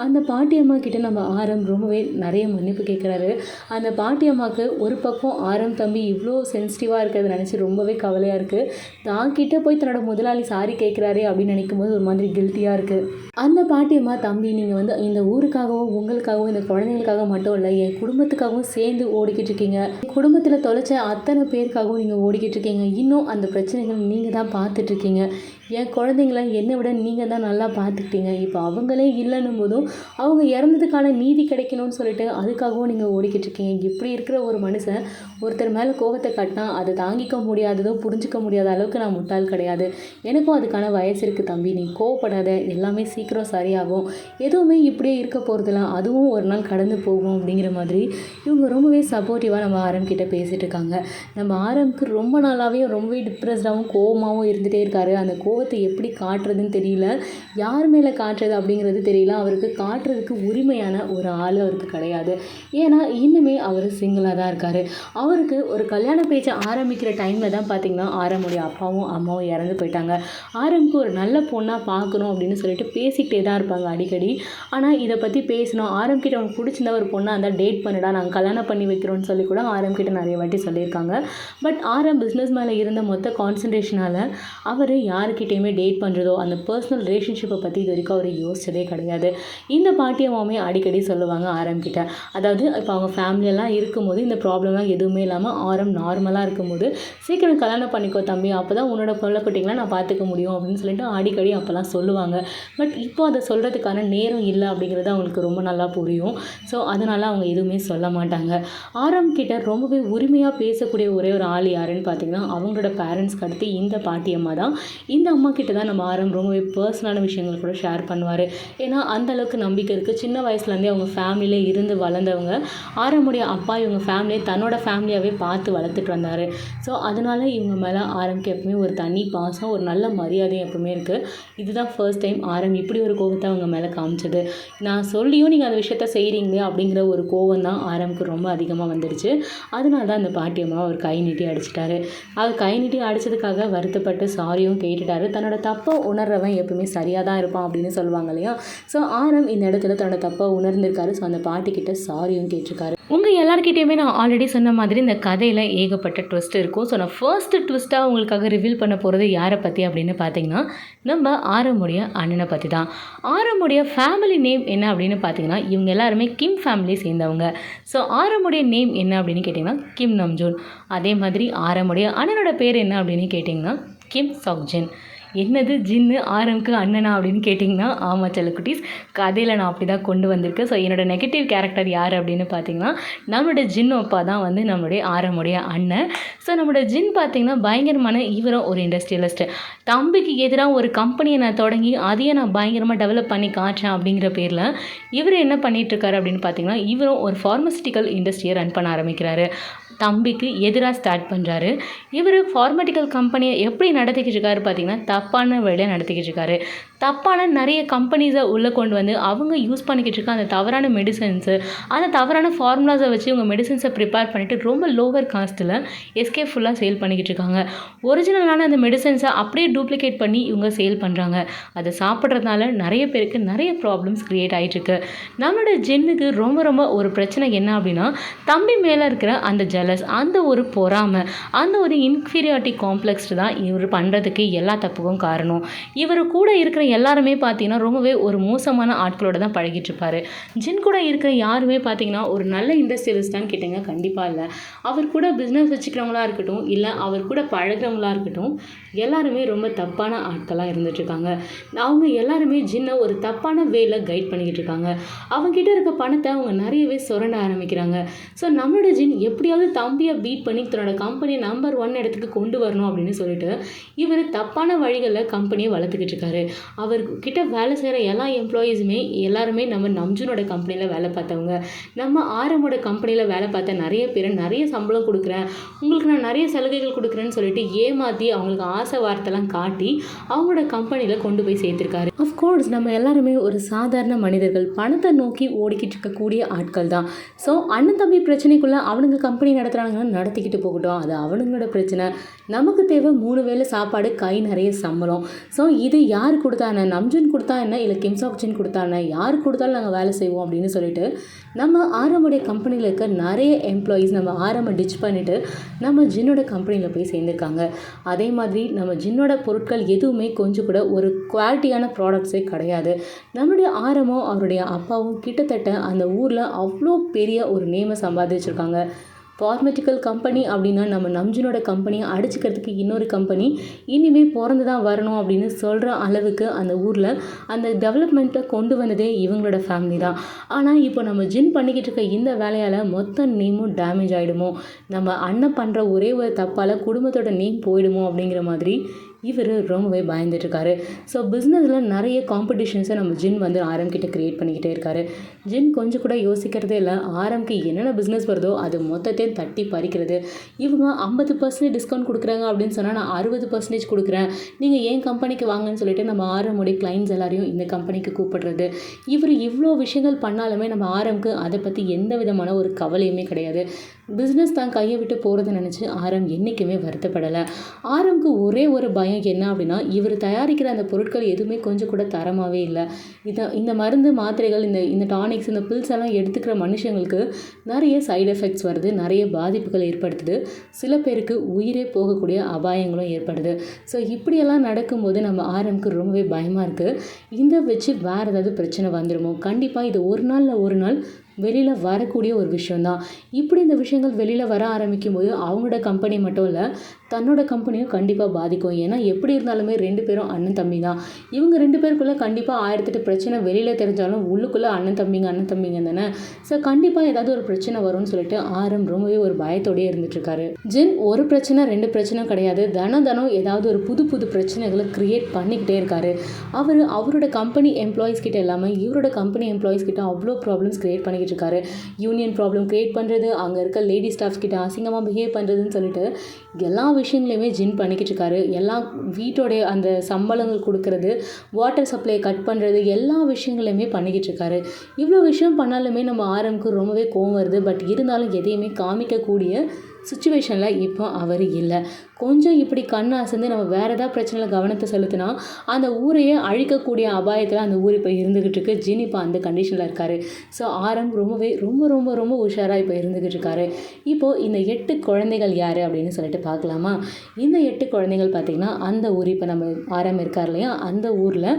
அந்த பாட்டியம்மா கிட்டே நம்ம ஆரம் ரொம்பவே நிறைய மன்னிப்பு கேட்குறாரு. அந்த பாட்டியம்மாவுக்கு ஒரு பக்கம் ஆரம் தம்பி இவ்வளோ சென்சிட்டிவாக இருக்கிறத நினச்சி ரொம்பவே கவலையாக இருக்குது. தான் கிட்டே போய் தன்னோட முதலாளி சாரி கேட்குறாரு அப்படின்னு நினைக்கும் போது ஒரு மாதிரி கில்ட்டியாக இருக்குது. அந்த பாட்டியம்மா தம்பி நீங்கள் வந்து இந்த ஊருக்காகவும் உங்களுக்காகவும் இந்த குழந்தைங்களுக்காக மட்டும் இல்லை, என் குடும்பத்துக்காகவும் சேர்ந்து ஓடிக்கிட்டு இருக்கீங்க, குடும்பத்தில் தொலைச்ச அத்தனை பேருக்காகவும் நீங்கள் ஓடிக்கிட்டு இருக்கீங்க, இன்னும் அந்த பிரச்சனைகள் நீங்கள் தான் பார்த்துட்ருக்கீங்க, என் குழந்தைங்கள என்னை விட நீங்கள் தான் நல்லா பார்த்துக்கிட்டீங்க, இப்போ அவங்களே இல்லைன்னும் போதும் அவங்க இறந்ததுக்கான நீதி கிடைக்கணும்னு சொல்லிட்டு அதுக்காகவும் நீங்கள் ஓடிக்கிட்டு இருக்கீங்க. இப்படி இருக்கிற ஒரு மனுஷன் ஒருத்தர் மேலே கோபத்தை காட்டினா அதை தாங்கிக்க முடியாததோ புரிஞ்சிக்க முடியாத அளவுக்கு நான் முட்டாள் கிடையாது, எனக்கும் அதுக்கான வயசு இருக்குது தம்பி, நீ கோவப்படாத, எல்லாமே சீக்கிரம் சரியாகும், எதுவுமே இப்படியே இருக்க போகிறதில்ல, அதுவும் ஒரு நாள் கடந்து போகும் அப்படிங்கிற மாதிரி இவங்க ரொம்பவே சப்போர்ட்டிவாக நம்ம ஆரம் கிட்டே பேசிகிட்டு இருக்காங்க. நம்ம ஆரம்க்கு ரொம்ப நாளாகவே ரொம்பவே டிப்ரெஸ்டாகவும் கோவமாகவும் இருந்துகிட்டே இருக்காரு. அந்த கோவத்தை எப்படி காட்டுறதுன்னு தெரியல, யார் மேலே காட்டுறது அப்படிங்கிறது தெரியல, அவருக்கு காட்டுறதுக்கு உரிமையான ஒரு ஆள் அவருக்கு கிடையாது. ஏன்னா இன்னுமே அவர் சிங்கிளாக தான் இருக்கார். அவருக்கு ஒரு கல்யாண பேச்சை ஆரம்பிக்கிற டைமில் தான் பார்த்திங்கன்னா ஆரமுடைய அப்பாவும் அம்மாவும் இறந்து போயிட்டாங்க. ஆரம்க்கு ஒரு நல்ல பொண்ணாக பார்க்கணும் அப்படின்னு சொல்லிட்டு பேசிக்கிட்டே தான் இருப்பாங்க அடிக்கடி. ஆனால் இதை பற்றி பேசணும், ஆரம்பிக்கிட்ட அவனுக்கு பிடிச்சிருந்தா ஒரு பொண்ணாக இருந்தால் டேட் பண்ணிடா, நாங்கள் கல்யாணம் பண்ணி வைக்கிறோன்னு சொல்லி கூட ஆரம்பிக்கிட்ட நிறைய வாட்டி சொல்லியிருக்காங்க. பட் ஆரம் பிஸ்னஸ் மேலே இருந்த மொத்த கான்சன்ட்ரேஷனால் அவர் யாருக்கிட்டையுமே டேட் பண்ணுறதோ அந்த பர்சனல் ரிலேஷன்ஷிப்பை பற்றி இது வரைக்கும் அவர் யோசிச்சதே கிடையாது. இந்த பாட்டியம்மாவுமே அடிக்கடி சொல்லுவாங்க ஆரம்பிக்கிட்ட, அதாவது இப்போ அவங்க ஃபேமிலியெல்லாம் இருக்கும்போது இந்த ப்ராப்ளம்லாம் எதுவுமே இல்லாமல் ஆரம் நார்மலாக இருக்கும்போது சீக்கிரம் கல்யாணம் பண்ணிக்கோ தம்பி, அப்போ தான் உன்னோட பொருளை குட்டிங்களாம் நான் பார்த்துக்க முடியும் அப்படின்னு சொல்லிட்டு அடிக்கடி அப்போல்லாம் சொல்லுவாங்க. பட் இப்போ அதை சொல்கிறதுக்கான நேரம் இல்லை அப்படிங்கிறது அவங்களுக்கு ரொம்ப நல்லா புரியும். ஸோ அதனால் அவங்க எதுவுமே சொல்ல மாட்டாங்க. ஆரம் கிட்ட ரொம்பவே உரிமையாக பேசக்கூடிய ஒரே ஒரு ஆள் யாருன்னு பார்த்தீங்கன்னா அவங்களோட பேரண்ட்ஸ்க்கு அடுத்து இந்த பாட்டியம்மா தான். இந்த அம்மா கிட்ட தான் நம்ம ஆரம் ரொம்பவே பர்சனலான விஷயங்கள் கூட ஷேர் பண்ணுவார். ஏன்னா அந்தளவுக்கு நம்பிக்கை இருக்குது. சின்ன வயசுலேருந்தே அவங்க ஃபேமிலியிலே இருந்து வளர்ந்தவங்க. ஆரமுடைய அப்பா இவங்க ஃபேமிலியை தன்னோட ஃபேமிலியாகவே பார்த்து வளர்த்துட்டு வந்தார். ஸோ அதனால இவங்க மேலே ஆரம்க்கு எப்பவுமே ஒரு தனி பாசம், ஒரு நல்ல மரியாதை எப்பவுமே இருக்குது. இதுதான் ஃபர்ஸ்ட் டைம் ஆரம் இப்படி ஒரு கோவத்தை அவங்க மேலே காமிச்சது. நான் சொல்லியும் நீங்கள் அந்த விஷயத்த செய்கிறீங்களே அப்படிங்கிற ஒரு கோவம் தான் ஆரம்க்கு ரொம்ப அதிகமாக வந்துடுச்சு. அதனால தான் அந்த பாட்டியம்மா அவர் கை நீட்டி அடிச்சிட்டாரு. அவர் கை நீட்டி அடித்ததுக்காக வருத்தப்பட்டு சாரியும் கேட்டுட்டாரு. தன்னோட தப்பை உணர்றவன் எப்பவுமே சரியாக தான் இருப்பான் அப்படின்னு சொல்லுவாங்க இல்லையா? ஸோ ஆரம் இந்த இடத்துல தன்னோட தப்பை உணர்ந்திருக்காரு. ஸோ அந்த பாட்டிக்கிட்ட சாரியும் கேட்டிருக்காரு. உங்கள் எல்லாருக்கிட்டையுமே நான் ஆல்ரெடி சொன்ன மாதிரி இந்த கதையில் ஏகப்பட்ட ட்விஸ்ட் இருக்கும். ஸோ நான் ஃபர்ஸ்ட் ட்விஸ்ட்டாக உங்களுக்காக ரிவீல் பண்ண போகிறது யாரை பற்றி அப்படின்னு பார்த்தீங்கன்னா, நம்ம ஆரமுடைய அண்ணனை பற்றி தான். ஆரமுடைய ஃபேமிலி நேம் என்ன அப்படின்னு பார்த்தீங்கன்னா, இவங்க எல்லாருமே கிம் ஃபேமிலியை சேர்ந்தவங்க. ஸோ ஆரமுடைய நேம் என்ன அப்படின்னு கேட்டிங்கன்னா கிம் நம்ஜூன். அதே மாதிரி ஆரமுடைய அண்ணனோட பேர் என்ன அப்படின்னு கேட்டிங்கன்னா கிம் சாக்ஜின். என்னது ஜின்னு ஆரம்க்கு அண்ணனா அப்படின்னு கேட்டிங்கன்னா, ஆமாம் செல்லக்குட்டீஸ், கதையில் நான் அப்படி தான் கொண்டு வந்திருக்கேன். ஸோ என்னோடய நெகட்டிவ் கேரக்டர் யார் அப்படின்னு பார்த்தீங்கன்னா, நம்மளோட ஜின் அப்பா தான் வந்து நம்மளுடைய ஆரமுடைய அண்ணன். ஸோ நம்மளோட ஜின் பார்த்திங்கன்னா பயங்கரமான இவரும் ஒரு இண்டஸ்ட்ரியலிஸ்ட்டு. தம்பிக்கு எதிராக ஒரு கம்பெனியை நான் தொடங்கி அதையே நான் பயங்கரமாக டெவலப் பண்ணி காட்டுறேன் அப்படிங்கிற பேரில் இவர் என்ன பண்ணிகிட்ருக்காரு அப்படின்னு பார்த்தீங்கன்னா, இவரும் ஒரு ஃபார்மசிட்டிக்கல் இண்டஸ்ட்ரியை ரன் பண்ண ஆரம்பிக்கிறாரு. தம்பிக்கு எதிராக ஸ்டார்ட் பண்ணுறாரு. இவர் ஃபார்மட்டிக்கல் கம்பெனியை எப்படி நடத்திக்கிட்டு இருக்காரு பார்த்தீங்கன்னா, தப்பான வழியில் நடத்திக்கிட்டு இருக்காரு. தப்பான நிறைய கம்பெனிஸை உள்ளே கொண்டு வந்து அவங்க யூஸ் பண்ணிக்கிட்டு இருக்க அந்த தவறான மெடிசன்ஸு, அந்த தவறான ஃபார்முலாஸை வச்சு இவங்க மெடிசன்ஸை ப்ரிப்பேர் பண்ணிவிட்டு ரொம்ப லோவர் காஸ்ட்டில் எஸ்கேஃபுல்லாக சேல் பண்ணிக்கிட்டு இருக்காங்க. ஒரிஜினலான அந்த மெடிசன்ஸை அப்படியே டூப்ளிகேட் பண்ணி இவங்க சேல் பண்ணுறாங்க. அதை சாப்பிட்றதுனால நிறைய பேருக்கு நிறைய ப்ராப்ளம்ஸ் க்ரியேட் ஆகிட்டுருக்கு. நம்மளோட ஜென்னுக்கு ரொம்ப ரொம்ப ஒரு பிரச்சனை என்ன அப்படின்னா, தம்பி மேலே இருக்கிற அந்த அந்த ஒரு பொறாமை, அந்த ஒரு இன்ஃபீரியாரிட்டி காம்ப்ளெக்ஸ் தான் இவர் பண்ணுறதுக்கு எல்லா தப்புக்கும் காரணம். இவர் கூட இருக்கிற எல்லாருமே பார்த்தீங்கன்னா ரொம்பவே ஒரு மோசமான ஆட்களோட தான் பழகிட்டு இருப்பார். ஜின் கூட இருக்கிற யாருமே பார்த்தீங்கன்னா ஒரு நல்ல இண்டஸ்ட்ரியலிஸ்டான்னு கேட்டிங்க, கண்டிப்பாக இல்லை. அவர் கூட பிஸ்னஸ் வச்சுக்கிறவங்களா இருக்கட்டும், இல்லை அவர் கூட பழகிறவங்களா இருக்கட்டும், எல்லாருமே ரொம்ப தப்பான ஆட்களாக இருந்துகிட்ருக்காங்க. அவங்க எல்லாருமே ஜின்னை ஒரு தப்பான வேல கைட் பண்ணிக்கிட்டு இருக்காங்க. அவங்ககிட்ட இருக்க பணத்தை அவங்க நிறையவே சுரண்ட ஆரம்பிக்கிறாங்க. ஸோ நம்மளோட ஜின் எப்படியாவது தம்பியை பீட் பண்ணி தன்னோட கம்பெனியை நம்பர் 1 இடத்துக்கு கொண்டு வரணும் அப்படின்னு சொல்லிட்டு இவர் தப்பான வழிகளில் கம்பெனியை வளர்த்துக்கிட்டு இருக்காரு. அவர்கிட்ட வேலை செய்கிற எல்லா எம்ப்ளாயீஸுமே எல்லாருமே நம்ம நம்ஜூனோட கம்பெனியில் வேலை பார்த்தவங்க. நம்ம ஆரமோட கம்பெனியில் வேலை பார்த்த நிறைய பேர் நிறைய சம்பளம் கொடுக்குறேன், உங்களுக்கு நான் நிறைய சலுகைகள் கொடுக்குறேன்னு சொல்லிட்டு ஏமாற்றி அவங்களுக்கு ஆசை வார்த்தைலாம் காட்டி அவங்களோட கம்பெனியில் கொண்டு போய் சேர்த்துருக்காரு. அஃப்கோர்ஸ் நம்ம எல்லாருமே ஒரு சாதாரண மனிதர்கள், பணத்தை நோக்கி ஓடிக்கிட்டு இருக்கக்கூடிய ஆட்கள் தான். ஸோ அண்ணன் தம்பி பிரச்சனைக்குள்ளே அவனுங்க கம்பெனி நடத்துகிறாங்கன்னா நடத்திக்கிட்டு போகட்டும், அது அவனுங்களோட பிரச்சனை. நமக்கு தேவை 3 வேளை சாப்பாடு, கை நிறைய சம்பளம். ஸோ இது யார் கொடுத்தா என்ன, நம்ஜூன் கொடுத்தா என்ன, இல்லை கிம் சாக்ஜின் கொடுத்தா என்ன, யார் கொடுத்தாலும் நாங்கள் வேலை செய்வோம் அப்படின்னு சொல்லிட்டு நம்ம ஆரமுடைய கம்பெனியில் இருக்க நிறைய எம்ப்ளாயீஸ் நம்ம ஆரமை டிச் பண்ணிவிட்டு நம்ம ஜின்னோட கம்பெனியில் போய் சேர்ந்துருக்காங்க. அதே மாதிரி நம்ம ஜின்னோட பொருட்கள் எதுவுமே கொஞ்சம் கூட ஒரு குவாலிட்டியான ப்ராடக்ட்ஸே கிடையாது. நம்மளுடைய ஆரமும் அவருடைய அப்பாவும் கிட்டத்தட்ட அந்த ஊரில் அவ்வளோ பெரிய ஒரு நேமை சம்பாதிச்சிருக்காங்க. ஃபார்மட்டிக்கல் கம்பெனி அப்படின்னா நம்ம நம்ஜூனோட கம்பெனியை அடிச்சுக்கிறதுக்கு இன்னொரு கம்பெனி இனிமேல் பிறந்து தான் வரணும் அப்படின்னு சொல்கிற அளவுக்கு அந்த ஊரில் அந்த டெவலப்மெண்ட்டை கொண்டு வந்ததே இவங்களோட ஃபேமிலி தான். ஆனால் இப்போ நம்ம ஜின் பண்ணிக்கிட்டு இருக்க இந்த வேலையால் மொத்த நேமும் டேமேஜ் ஆகிடுமோ, நம்ம அண்ணன் பண்ணுற ஒரே ஒரு தப்பால் குடும்பத்தோட நேம் போயிடுமோ அப்படிங்கிற மாதிரி இவர் ரொம்பவே பயந்துட்டுருக்காரு. ஸோ பிஸ்னஸில் நிறைய காம்படிஷன்ஸை நம்ம ஜின் வந்து ஆரம்கிட்ட க்ரியேட் பண்ணிக்கிட்டே இருக்காரு. ஜின் கொஞ்சம் கூட யோசிக்கிறதே இல்லை. ஆரம்க்கு என்னென்ன பிஸ்னஸ் வருதோ அது மொத்தத்தையும் தட்டி பறிக்கிறது. இவங்க 50% டிஸ்கவுண்ட் கொடுக்குறாங்க அப்படின்னு சொன்னால் நான் 60% கொடுக்குறேன், நீங்கள் ஏன் கம்பெனிக்கு வாங்கன்னு சொல்லிட்டு நம்ம ஆரமுடைய கிளைண்ட்ஸ் எல்லாரையும் இந்த கம்பெனிக்கு கூப்பிடுறது. இவர் இவ்வளோ விஷயங்கள் பண்ணாலுமே நம்ம ஆரம்க்கு அதை பற்றி எந்த விதமான ஒரு கவலையுமே கிடையாது. பிஸ்னஸ் தான் கையை விட்டு போகிறத நினச்சி ஆரம் என்றைக்குமே வருத்தப்படலை. ஆரம்க்கு ஒரே ஒரு பயம் என்ன அப்படின்னா, இவர் தயாரிக்கிற அந்த பொருட்கள் எதுவுமே கொஞ்சம் கூட தரமாகவே இல்லை. இந்த மருந்து மாத்திரைகள், இந்த டானிக்ஸ், இந்த பில்ஸ் எல்லாம் எடுத்துக்கிற மனுஷங்களுக்கு நிறைய சைடு எஃபெக்ட்ஸ் வருது, நிறைய பாதிப்புகள் ஏற்படுத்துது. சில பேருக்கு உயிரே போகக்கூடிய அபாயங்களும் ஏற்படுது. ஸோ இப்படியெல்லாம் நடக்கும்போது நம்ம ஆரம்க்கு ரொம்பவே பயமாக இருக்குது. இதை வச்சு வேறு ஏதாவது பிரச்சனை வந்துடுமோ, கண்டிப்பாக இது ஒரு நாளில் ஒரு நாள் வெளியில் வரக்கூடிய ஒரு விஷயந்தான். இப்படி இந்த விஷயங்கள் வெளியில் வர ஆரம்பிக்கும் போது அவங்களோட கம்பெனி மட்டும் இல்லை, தன்னோட கம்பெனியும் கண்டிப்பாக பாதிக்கும். ஏன்னா எப்படி இருந்தாலுமே 2 பேரும் அண்ணன் தம்பி தான். இவங்க 2 பேருக்குள்ளே கண்டிப்பாக 1008 பிரச்சனை வெளியில் தெரிஞ்சாலும் உள்ளுக்குள்ளே அண்ணன் தம்பிங்க தானே. ஸோ கண்டிப்பாக ஏதாவது ஒரு பிரச்சனை வரும்னு சொல்லிட்டு ஆரம் ரொம்பவே ஒரு பயத்தோடயே இருந்துட்டுருக்காரு. ஜின் ஒரு பிரச்சனை 2 பிரச்சனை கிடையாது, தினம் ஏதாவது ஒரு புது புது பிரச்சனைகளை க்ரியேட் பண்ணிக்கிட்டே இருக்காரு. அவரோட கம்பெனி எம்ப்ளாயீஸ் கிட்ட இல்லாமல் இவரோட கம்பெனி எம்ப்ளாயீஸ் கிட்ட அவ்வளோ ப்ராப்ளம்ஸ் க்ரியேட் பண்ணிக்கிட்டு இருக்காரு. யூனியன் ப்ராப்ளம் க்ரியேட் பண்ணுறது, அங்கே இருக்க லேடி ஸ்டாஃப்ஸ் கிட்ட அசிங்கமாக பிஹேவ் பண்ணுறதுன்னு சொல்லிட்டு எல்லா விஷயங்களையுமே ஜின் பண்ணிக்கிட்டு இருக்காரு. எல்லா வீட்டோடைய அந்த சம்பளங்கள் கொடுக்கறது, வாட்டர் சப்ளை கட் பண்ணுறது, எல்லா விஷயங்களையுமே பண்ணிக்கிட்டு இருக்காரு. இவ்வளோ விஷயம் பண்ணாலுமே நம்ம ஆரம்க்கு ரொம்பவே கோவம் வருது. பட் இருந்தாலும் எதையுமே காமிக்கக்கூடிய சுச்சுவேஷனில் இப்போ அவர் இல்லை. கொஞ்சம் இப்படி கண் அசந்து நம்ம வேறு ஏதாவது பிரச்சனையில் கவனத்தை செலுத்தினா அந்த ஊரையே அழிக்கக்கூடிய அபாயத்தில் அந்த ஊர் இப்போ இருந்துக்கிட்டு இருக்கு. ஜின் இப்போ அந்த கண்டிஷனில் இருக்கார். ஸோ ஆரம் ரொம்பவே ரொம்ப ரொம்ப ரொம்ப உஷாராக இப்போ இருந்துக்கிட்டு இருக்காரு. இப்போது இந்த 8 குழந்தைகள் யார் அப்படின்னு சொல்லிட்டு பார்க்கலாமா? இந்த 8 குழந்தைகள் பார்த்திங்கன்னா அந்த ஊர் இப்போ நம்ம ஆரம் இருக்கார் இல்லையா, அந்த ஊரில்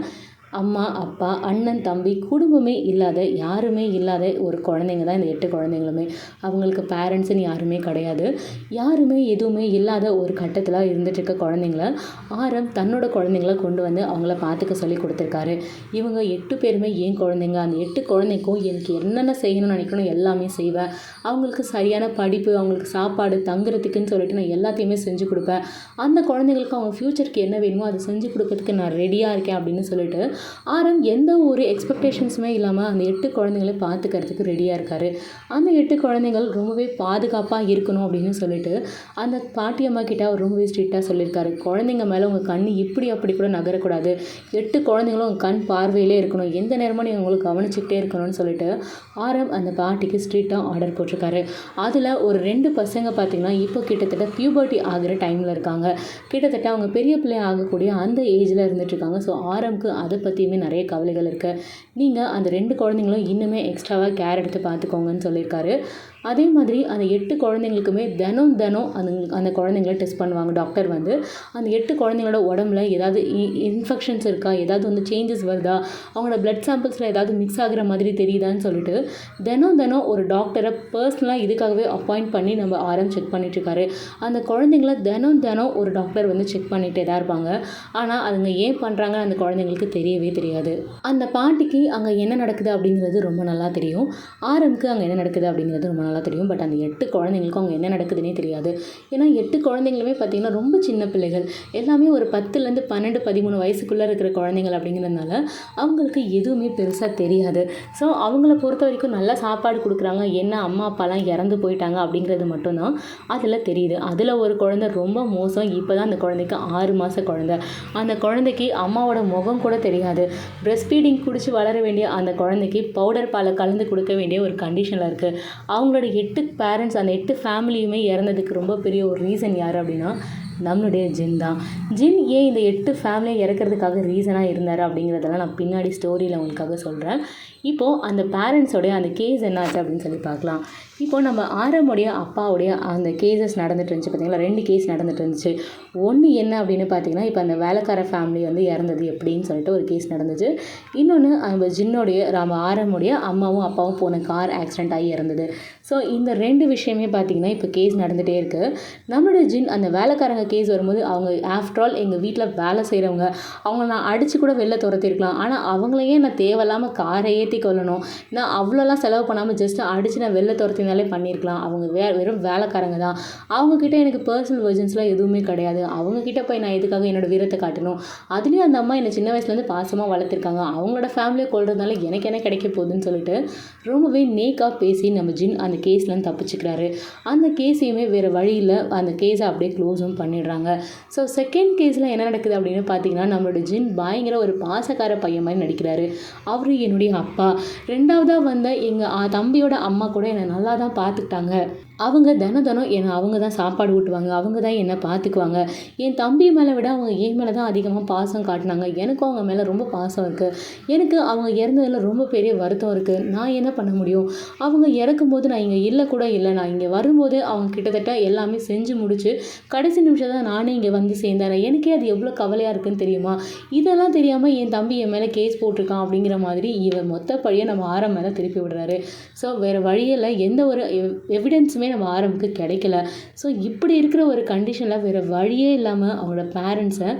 அம்மா, அப்பா, அண்ணன், தம்பி, குடும்பமே இல்லாத யாருமே இல்லாத ஒரு குழந்தைங்க தான் இந்த 8 குழந்தைங்களுமே. அவங்களுக்கு பேரண்ட்ஸுன்னு யாருமே கிடையாது. யாருமே எதுவுமே இல்லாத ஒரு கட்டத்தில் இருந்துகிட்ருக்க குழந்தைங்கள ஆரம் தன்னோட குழந்தைங்கள கொண்டு வந்து அவங்கள பார்த்துக்க சொல்லி கொடுத்துருக்காரு. இவங்க 8 பேருமே என் குழந்தைங்க. அந்த 8 குழந்தைக்கும் எனக்கு என்னென்ன செய்யணும்னு நினைக்கணும் எல்லாமே செய்வேன். அவங்களுக்கு சரியான படிப்பு, அவங்களுக்கு சாப்பாடு, தங்குறதுக்குன்னு சொல்லிட்டு நான் எல்லாத்தையுமே செஞ்சு கொடுப்பேன். அந்த குழந்தைங்களுக்கு அவங்க ஃப்யூச்சருக்கு என்ன வேணுமோ அதை செஞ்சு கொடுக்கறதுக்கு நான் ரெடியாக இருக்கேன் அப்படின்னு சொல்லிட்டு ஆரம் எந்த ஒரு எக்ஸ்பெக்டேஷன்ஸுமே இல்லாமல் அந்த 8 குழந்தைங்களை பார்த்துக்கிறதுக்கு ரெடியாக இருக்கார். அந்த 8 குழந்தைகள் ரொம்பவே பாதுகாப்பாக இருக்கணும் அப்படின்னு சொல்லிட்டு அந்த பாட்டியம்மா கிட்ட அவர் ரொம்பவே ஸ்ட்ரிக்டாக சொல்லியிருக்காரு. குழந்தைங்க மேலே உங்கள் கண் இப்படி அப்படி கூட நகரக்கூடாது, 8 குழந்தைங்களும் உங்கள் கண் பார்வையிலே இருக்கணும், எந்த நேரமும் நீங்கள் உங்களுக்கு கவனிச்சுக்கிட்டே இருக்கணும்னு சொல்லிட்டு ஆரம் அந்த பாட்டிக்கு ஸ்ட்ரிக்டாக ஆர்டர் போட்டிருக்காரு. அதில் ஒரு 2 பசங்க பார்த்திங்கன்னா இப்போ கிட்டத்தட்ட பியூபர்ட்டி ஆகிற டைமில் இருக்காங்க. கிட்டத்தட்ட அவங்க பெரிய பிள்ளை ஆகக்கூடிய அந்த ஏஜில் இருந்துகிட்ருக்காங்க. ஸோ ஆரம்க்கு அதை பற்றியுமே நிறைய கவலைகள் இருக்குது. நீங்கள் அந்த 2 குழந்தைங்களும் இன்னுமே எக்ஸ்ட்ராவாக கேர் எடுத்து பார்த்துக்கோங்கன்னு சொல்லியிருக்காரு. அதே மாதிரி அந்த 8 குழந்தைங்களுக்குமே தினம் அந்த குழந்தைங்கள டெஸ்ட் பண்ணுவாங்க டாக்டர் வந்து. அந்த 8 குழந்தைங்களோட உடம்புல ஏதாவது இன்ஃபெக்ஷன்ஸ் இருக்கா, ஏதாவது வந்து சேஞ்சஸ் வருதா, அவங்களோட பிளட் சாம்பிள்ஸில் ஏதாவது மிக்ஸ் ஆகிற மாதிரி தெரியுதான்னு சொல்லிட்டு தினம் ஒரு டாக்டரை பர்சனலாக இதுக்காகவே அப்பாயிண்ட் பண்ணி நம்ம ஆரம் செக் பண்ணிட்டுருக்காரு. அந்த குழந்தைங்கள தினம் ஒரு டாக்டர் வந்து செக் பண்ணிகிட்டே தான் இருப்பாங்க. ஆனால் அதுங்க ஏன் பண்ணுறாங்கன்னு அந்த குழந்தைங்களுக்கு தெரியவே தெரியாது. அந்த பாட்டிக்கு அங்கே என்ன நடக்குது அப்படிங்கிறது ரொம்ப நல்லா தெரியும். ஆரம்க்கு அங்கே என்ன நடக்குது அப்படிங்கிறது ரொம்ப நல்லா தெரியும். பட் அந்த 8 குழந்தைங்களுக்கும் அவங்க என்ன நடக்குதுன்னே தெரியாது. ஏன்னா 8 குழந்தைங்களுமே பார்த்திங்கன்னா ரொம்ப சின்ன பிள்ளைகள். எல்லாமே ஒரு 10லேருந்து 12, 13 வயசுக்குள்ளே இருக்கிற குழந்தைகள் அப்படிங்கிறதுனால அவங்களுக்கு எதுவுமே பெருசாக தெரியாது. ஸோ அவங்கள பொறுத்த வரைக்கும் நல்லா சாப்பாடு கொடுக்குறாங்க, என்ன அம்மா அப்பாலாம் இறந்து போயிட்டாங்க அப்படிங்கிறது மட்டும்தான் அதில் தெரியுது. அதில் ஒரு குழந்தை ரொம்ப மோசம். இப்போ தான் அந்த குழந்தைக்கு 6 மாத குழந்தை. அந்த குழந்தைக்கு அம்மாவோட முகம் கூட தெரியாது. பிரெஸ்ட் ஃபீடிங் குடிச்சு வளர வேண்டிய அந்த குழந்தைக்கு பவுடர் பாலை கலந்து கொடுக்க வேண்டிய ஒரு கண்டிஷனில் இருக்குது. அவங்களோட 8 பேரண்ட்ஸ், அந்த 8 ஃபேமிலியுமே இறந்ததுக்கு ரொம்ப பெரிய ஒரு ரீசன் யார் அப்படின்னா நம்மளுடைய ஜின் தான். ஜின் ஏன் இந்த 8 ஃபேமிலியை இறக்கிறதுக்காக ரீசனாக இருந்தார் அப்படிங்கிறதெல்லாம் நான் பின்னாடி ஸ்டோரியில் உங்களுக்காக சொல்கிறேன். இப்போது அந்த பேரண்ட்ஸோடைய அந்த கேஸ் என்னாச்சு அப்படின்னு சொல்லி பார்க்கலாம். இப்போது நம்ம ஆரமுடைய அப்பாவுடைய அந்த கேசஸ் நடந்துட்டு இருந்துச்சு பார்த்திங்களா, 2 கேஸ் நடந்துட்டு இருந்துச்சு. ஒன்று என்ன அப்படின்னு பார்த்தீங்கன்னா, இப்போ அந்த வேலைக்கார ஃபேமிலி வந்து இறந்தது எப்படின்னு சொல்லிட்டு ஒரு கேஸ் நடந்துச்சு. இன்னொன்று நம்ம ஜின்னோடைய நம்ம ஆரமுடைய அம்மாவும் அப்பாவும் போன கார் ஆக்சிடென்ட் ஆகி இறந்தது. ஸோ இந்த 2 விஷயமே பார்த்திங்கன்னா இப்போ கேஸ் நடந்துகிட்டே இருக்குது. நம்மளுடைய ஜின் அந்த வேலைக்காரங்க கேஸ் வரும்போது அவங்க ஆஃப்டர் ஆல் எங்கள் வீட்டில் வேலை செய்கிறவங்க, அவங்கள நான் அடித்து கூட வெளில துரத்திருக்கலாம். ஆனால் அவங்களையே நான் தேவையில்லாமல் காரை ஏற்றி கொள்ளணும், நான் அவ்வளோலாம் செலவு பண்ணாமல் ஜஸ்ட் அடித்து நான் வெளில துரத்தினாலே பண்ணியிருக்கலாம். அவங்க வெறும் வேலைக்காரங்க தான். அவங்கக்கிட்ட எனக்கு பர்சனல் வெர்ஜன்ஸ்லாம் எதுவுமே கிடையாது. அவங்கக்கிட்ட போய் நான் எதுக்காக என்னோடய வீரத்தை காட்டணும்? அதுலேயும் அந்த அம்மா என்னை சின்ன வயசுலேருந்து பாசமாக வளர்த்துருக்காங்க. அவங்களோட ஃபேமிலியை கொள்றதுனால எனக்கு என்ன கிடைக்க போகுதுன்னு சொல்லிட்டு ரொம்பவே நேக்காக பேசி நம்ம ஜின் அந்த கேஸ்லேருந்து தப்பிச்சுக்கிறாரு. அந்த கேஸையுமே வேறு வழியில் அந்த கேஸை அப்படியே க்ளோஸும் பண்ணிடுறாங்க. ஸோ செகண்ட் கேஸில் என்ன நடக்குது அப்படின்னு பார்த்தீங்கன்னா, நம்மளோட ஜின் பயங்கர ஒரு பாசக்கார பையன் மாதிரி நடிக்கிறாரு. அவர் என்னுடைய அப்பா. 2வதாக வந்த எங்கள் தம்பியோட அம்மா கூட என்னை நல்லா தான் பார்த்துக்கிட்டாங்க. அவங்க தினம் என்னை அவங்க தான் சாப்பாடு ஊட்டுவாங்க, அவங்க தான் என்னை பார்த்துக்குவாங்க. என் தம்பி மேலே விட அவங்க என் மேலே தான் அதிகமாக பாசம் காட்டினாங்க. எனக்கும் அவங்க மேலே ரொம்ப பாசம் இருக்குது. எனக்கு அவங்க இறந்ததில் ரொம்ப பெரிய வருத்தம் இருக்குது. நான் என்ன பண்ண முடியும்? அவங்க இறக்கும்போது நான் இங்கே இல்லை. நான் இங்கே வரும்போது அவங்க கிட்டத்தட்ட எல்லாமே செஞ்சு முடிச்சு கடைசி நிமிஷம் தான் நானே இங்கே வந்து சேர்ந்தேன். எனக்கே அது எவ்வளோ கவலையாக இருக்குதுன்னு தெரியுமா? இதெல்லாம் தெரியாமல் என் தம்பி என் மேலே கேஸ் போட்டிருக்கான் அப்படிங்கிற மாதிரி இவர் மொத்த பழியை நம்ம ஆரம் மேலே திருப்பி விடுறாரு. ஸோ வேறு வழியில் எந்த ஒரு எவிடன்ஸுமே எதுவுமே நம்ம ஆரம்புக்கு கிடைக்கல. ஸோ இப்படி இருக்கிற ஒரு கண்டிஷனில் வேறு வழியே இல்லாமல் அவங்களோட பேரண்ட்ஸை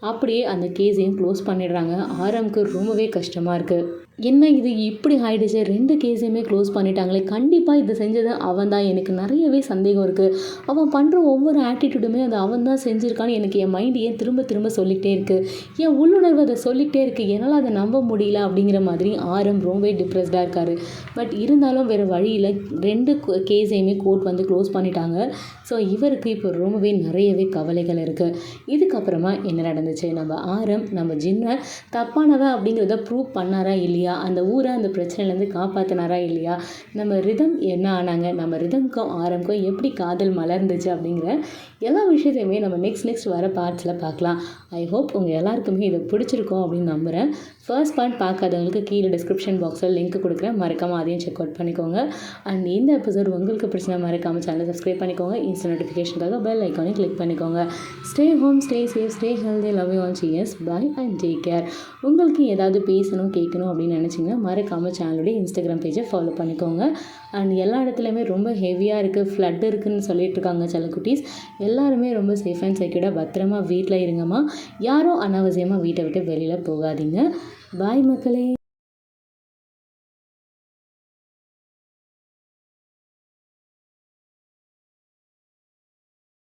அப்படியே அந்த கேஸையும் க்ளோஸ் பண்ணிடுறாங்க. ஆரம்புக்கு ரொம்பவே கஷ்டமாக இருக்குது. என்ன இது இப்படி ஆயிடுச்சு, 2 கேஸையுமே க்ளோஸ் பண்ணிட்டாங்களே, கண்டிப்பாக இது செஞ்சது அவன் தான். எனக்கு நிறையவே சந்தேகம் இருக்குது. அவன் பண்ணுற ஒவ்வொரு ஆட்டிடியூடுமே அது அவன் தான் செஞ்சுருக்கான்னு எனக்கு என் மைண்டு ஏன் திரும்ப திரும்ப சொல்லிகிட்டே இருக்குது. என் உள்ளுணர்வு அதை சொல்லிகிட்டே இருக்குது. என்னால் அதை நம்ப முடியல அப்படிங்கிற மாதிரி ஆரம் ரொம்பவே டிப்ரெஸ்டாக இருக்கார். பட் இருந்தாலும் வேறு வழியில் 2 கேஸையுமே கோர்ட் வந்து க்ளோஸ் பண்ணிட்டாங்க. ஸோ இவருக்கு இப்போ ரொம்பவே நிறையவே கவலைகள் இருக்குது. இதுக்கப்புறமா என்ன நடந்துச்சு, நம்ம ஆரம் நம்ம ஜின்னை தப்பானதா அப்படிங்கிறத ப்ரூவ் பண்ணாரா இல்லையா, அந்த ஊரை அந்த பிரச்சனையிலேருந்து காப்பாற்றினாரா இல்லையா, நம்ம ரிதம் என்ன ஆனாங்க, நம்ம ரிதம்க்கும் ஆரம்க்கும் எப்படி காதல் மலர்ந்துச்சு அப்படிங்கிற எல்லா விஷயத்தையுமே நம்ம நெக்ஸ்ட் வர பார்ட்ஸில் பார்க்கலாம். ஐ ஹோப் உங்கள் எல்லாருக்குமே இதை பிடிச்சிருக்கோம் அப்படின்னு நம்புகிறேன். ஃபர்ஸ்ட் பார்ட் பார்க்காதவங்களுக்கு கீழே டிஸ்கிரிப்ஷன் பாக்ஸில் லிங்க் கொடுக்குறேன், மறக்காமல் அதையும் செக் அவுட் பண்ணிக்கோங்க. அண்ட் இந்த எபிசோட் உங்களுக்கு பிடிச்சினா மறக்காமல் சேனலை சப்ஸ்கிரைப் பண்ணிக்கோங்க. இன்ஸ்டன்ட் நோட்டிஃபிகேஷனுக்காக பெல் ஐக்கானை கிளிக் பண்ணிக்கோங்க. Stay home, stay safe, stay healthy, love you all, cheers, bye and take care. உங்களுக்கு ஏதாவது பேசணும் கேட்கணும் அப்படின்னு நினச்சிங்கன்னா மறக்காமல் சேனலுடைய இன்ஸ்டாகிராம் பேஜை ஃபாலோ பண்ணிக்கோங்க. அண்ட் எல்லா இடத்துலையுமே ரொம்ப ஹெவியாக இருக்குது, ஃப்ளட் இருக்குதுன்னு சொல்லிட்டு இருக்காங்க சில குட்டீஸ். எல்லாருமே ரொம்ப சேஃப் அண்ட் செக்யூர்டாக பத்திரமா வீட்டில் இருங்கம்மா. யாரும் அனாவசியமாக வீட்டை விட்டு வெளியில் போகாதீங்க. பாய் மக்களே.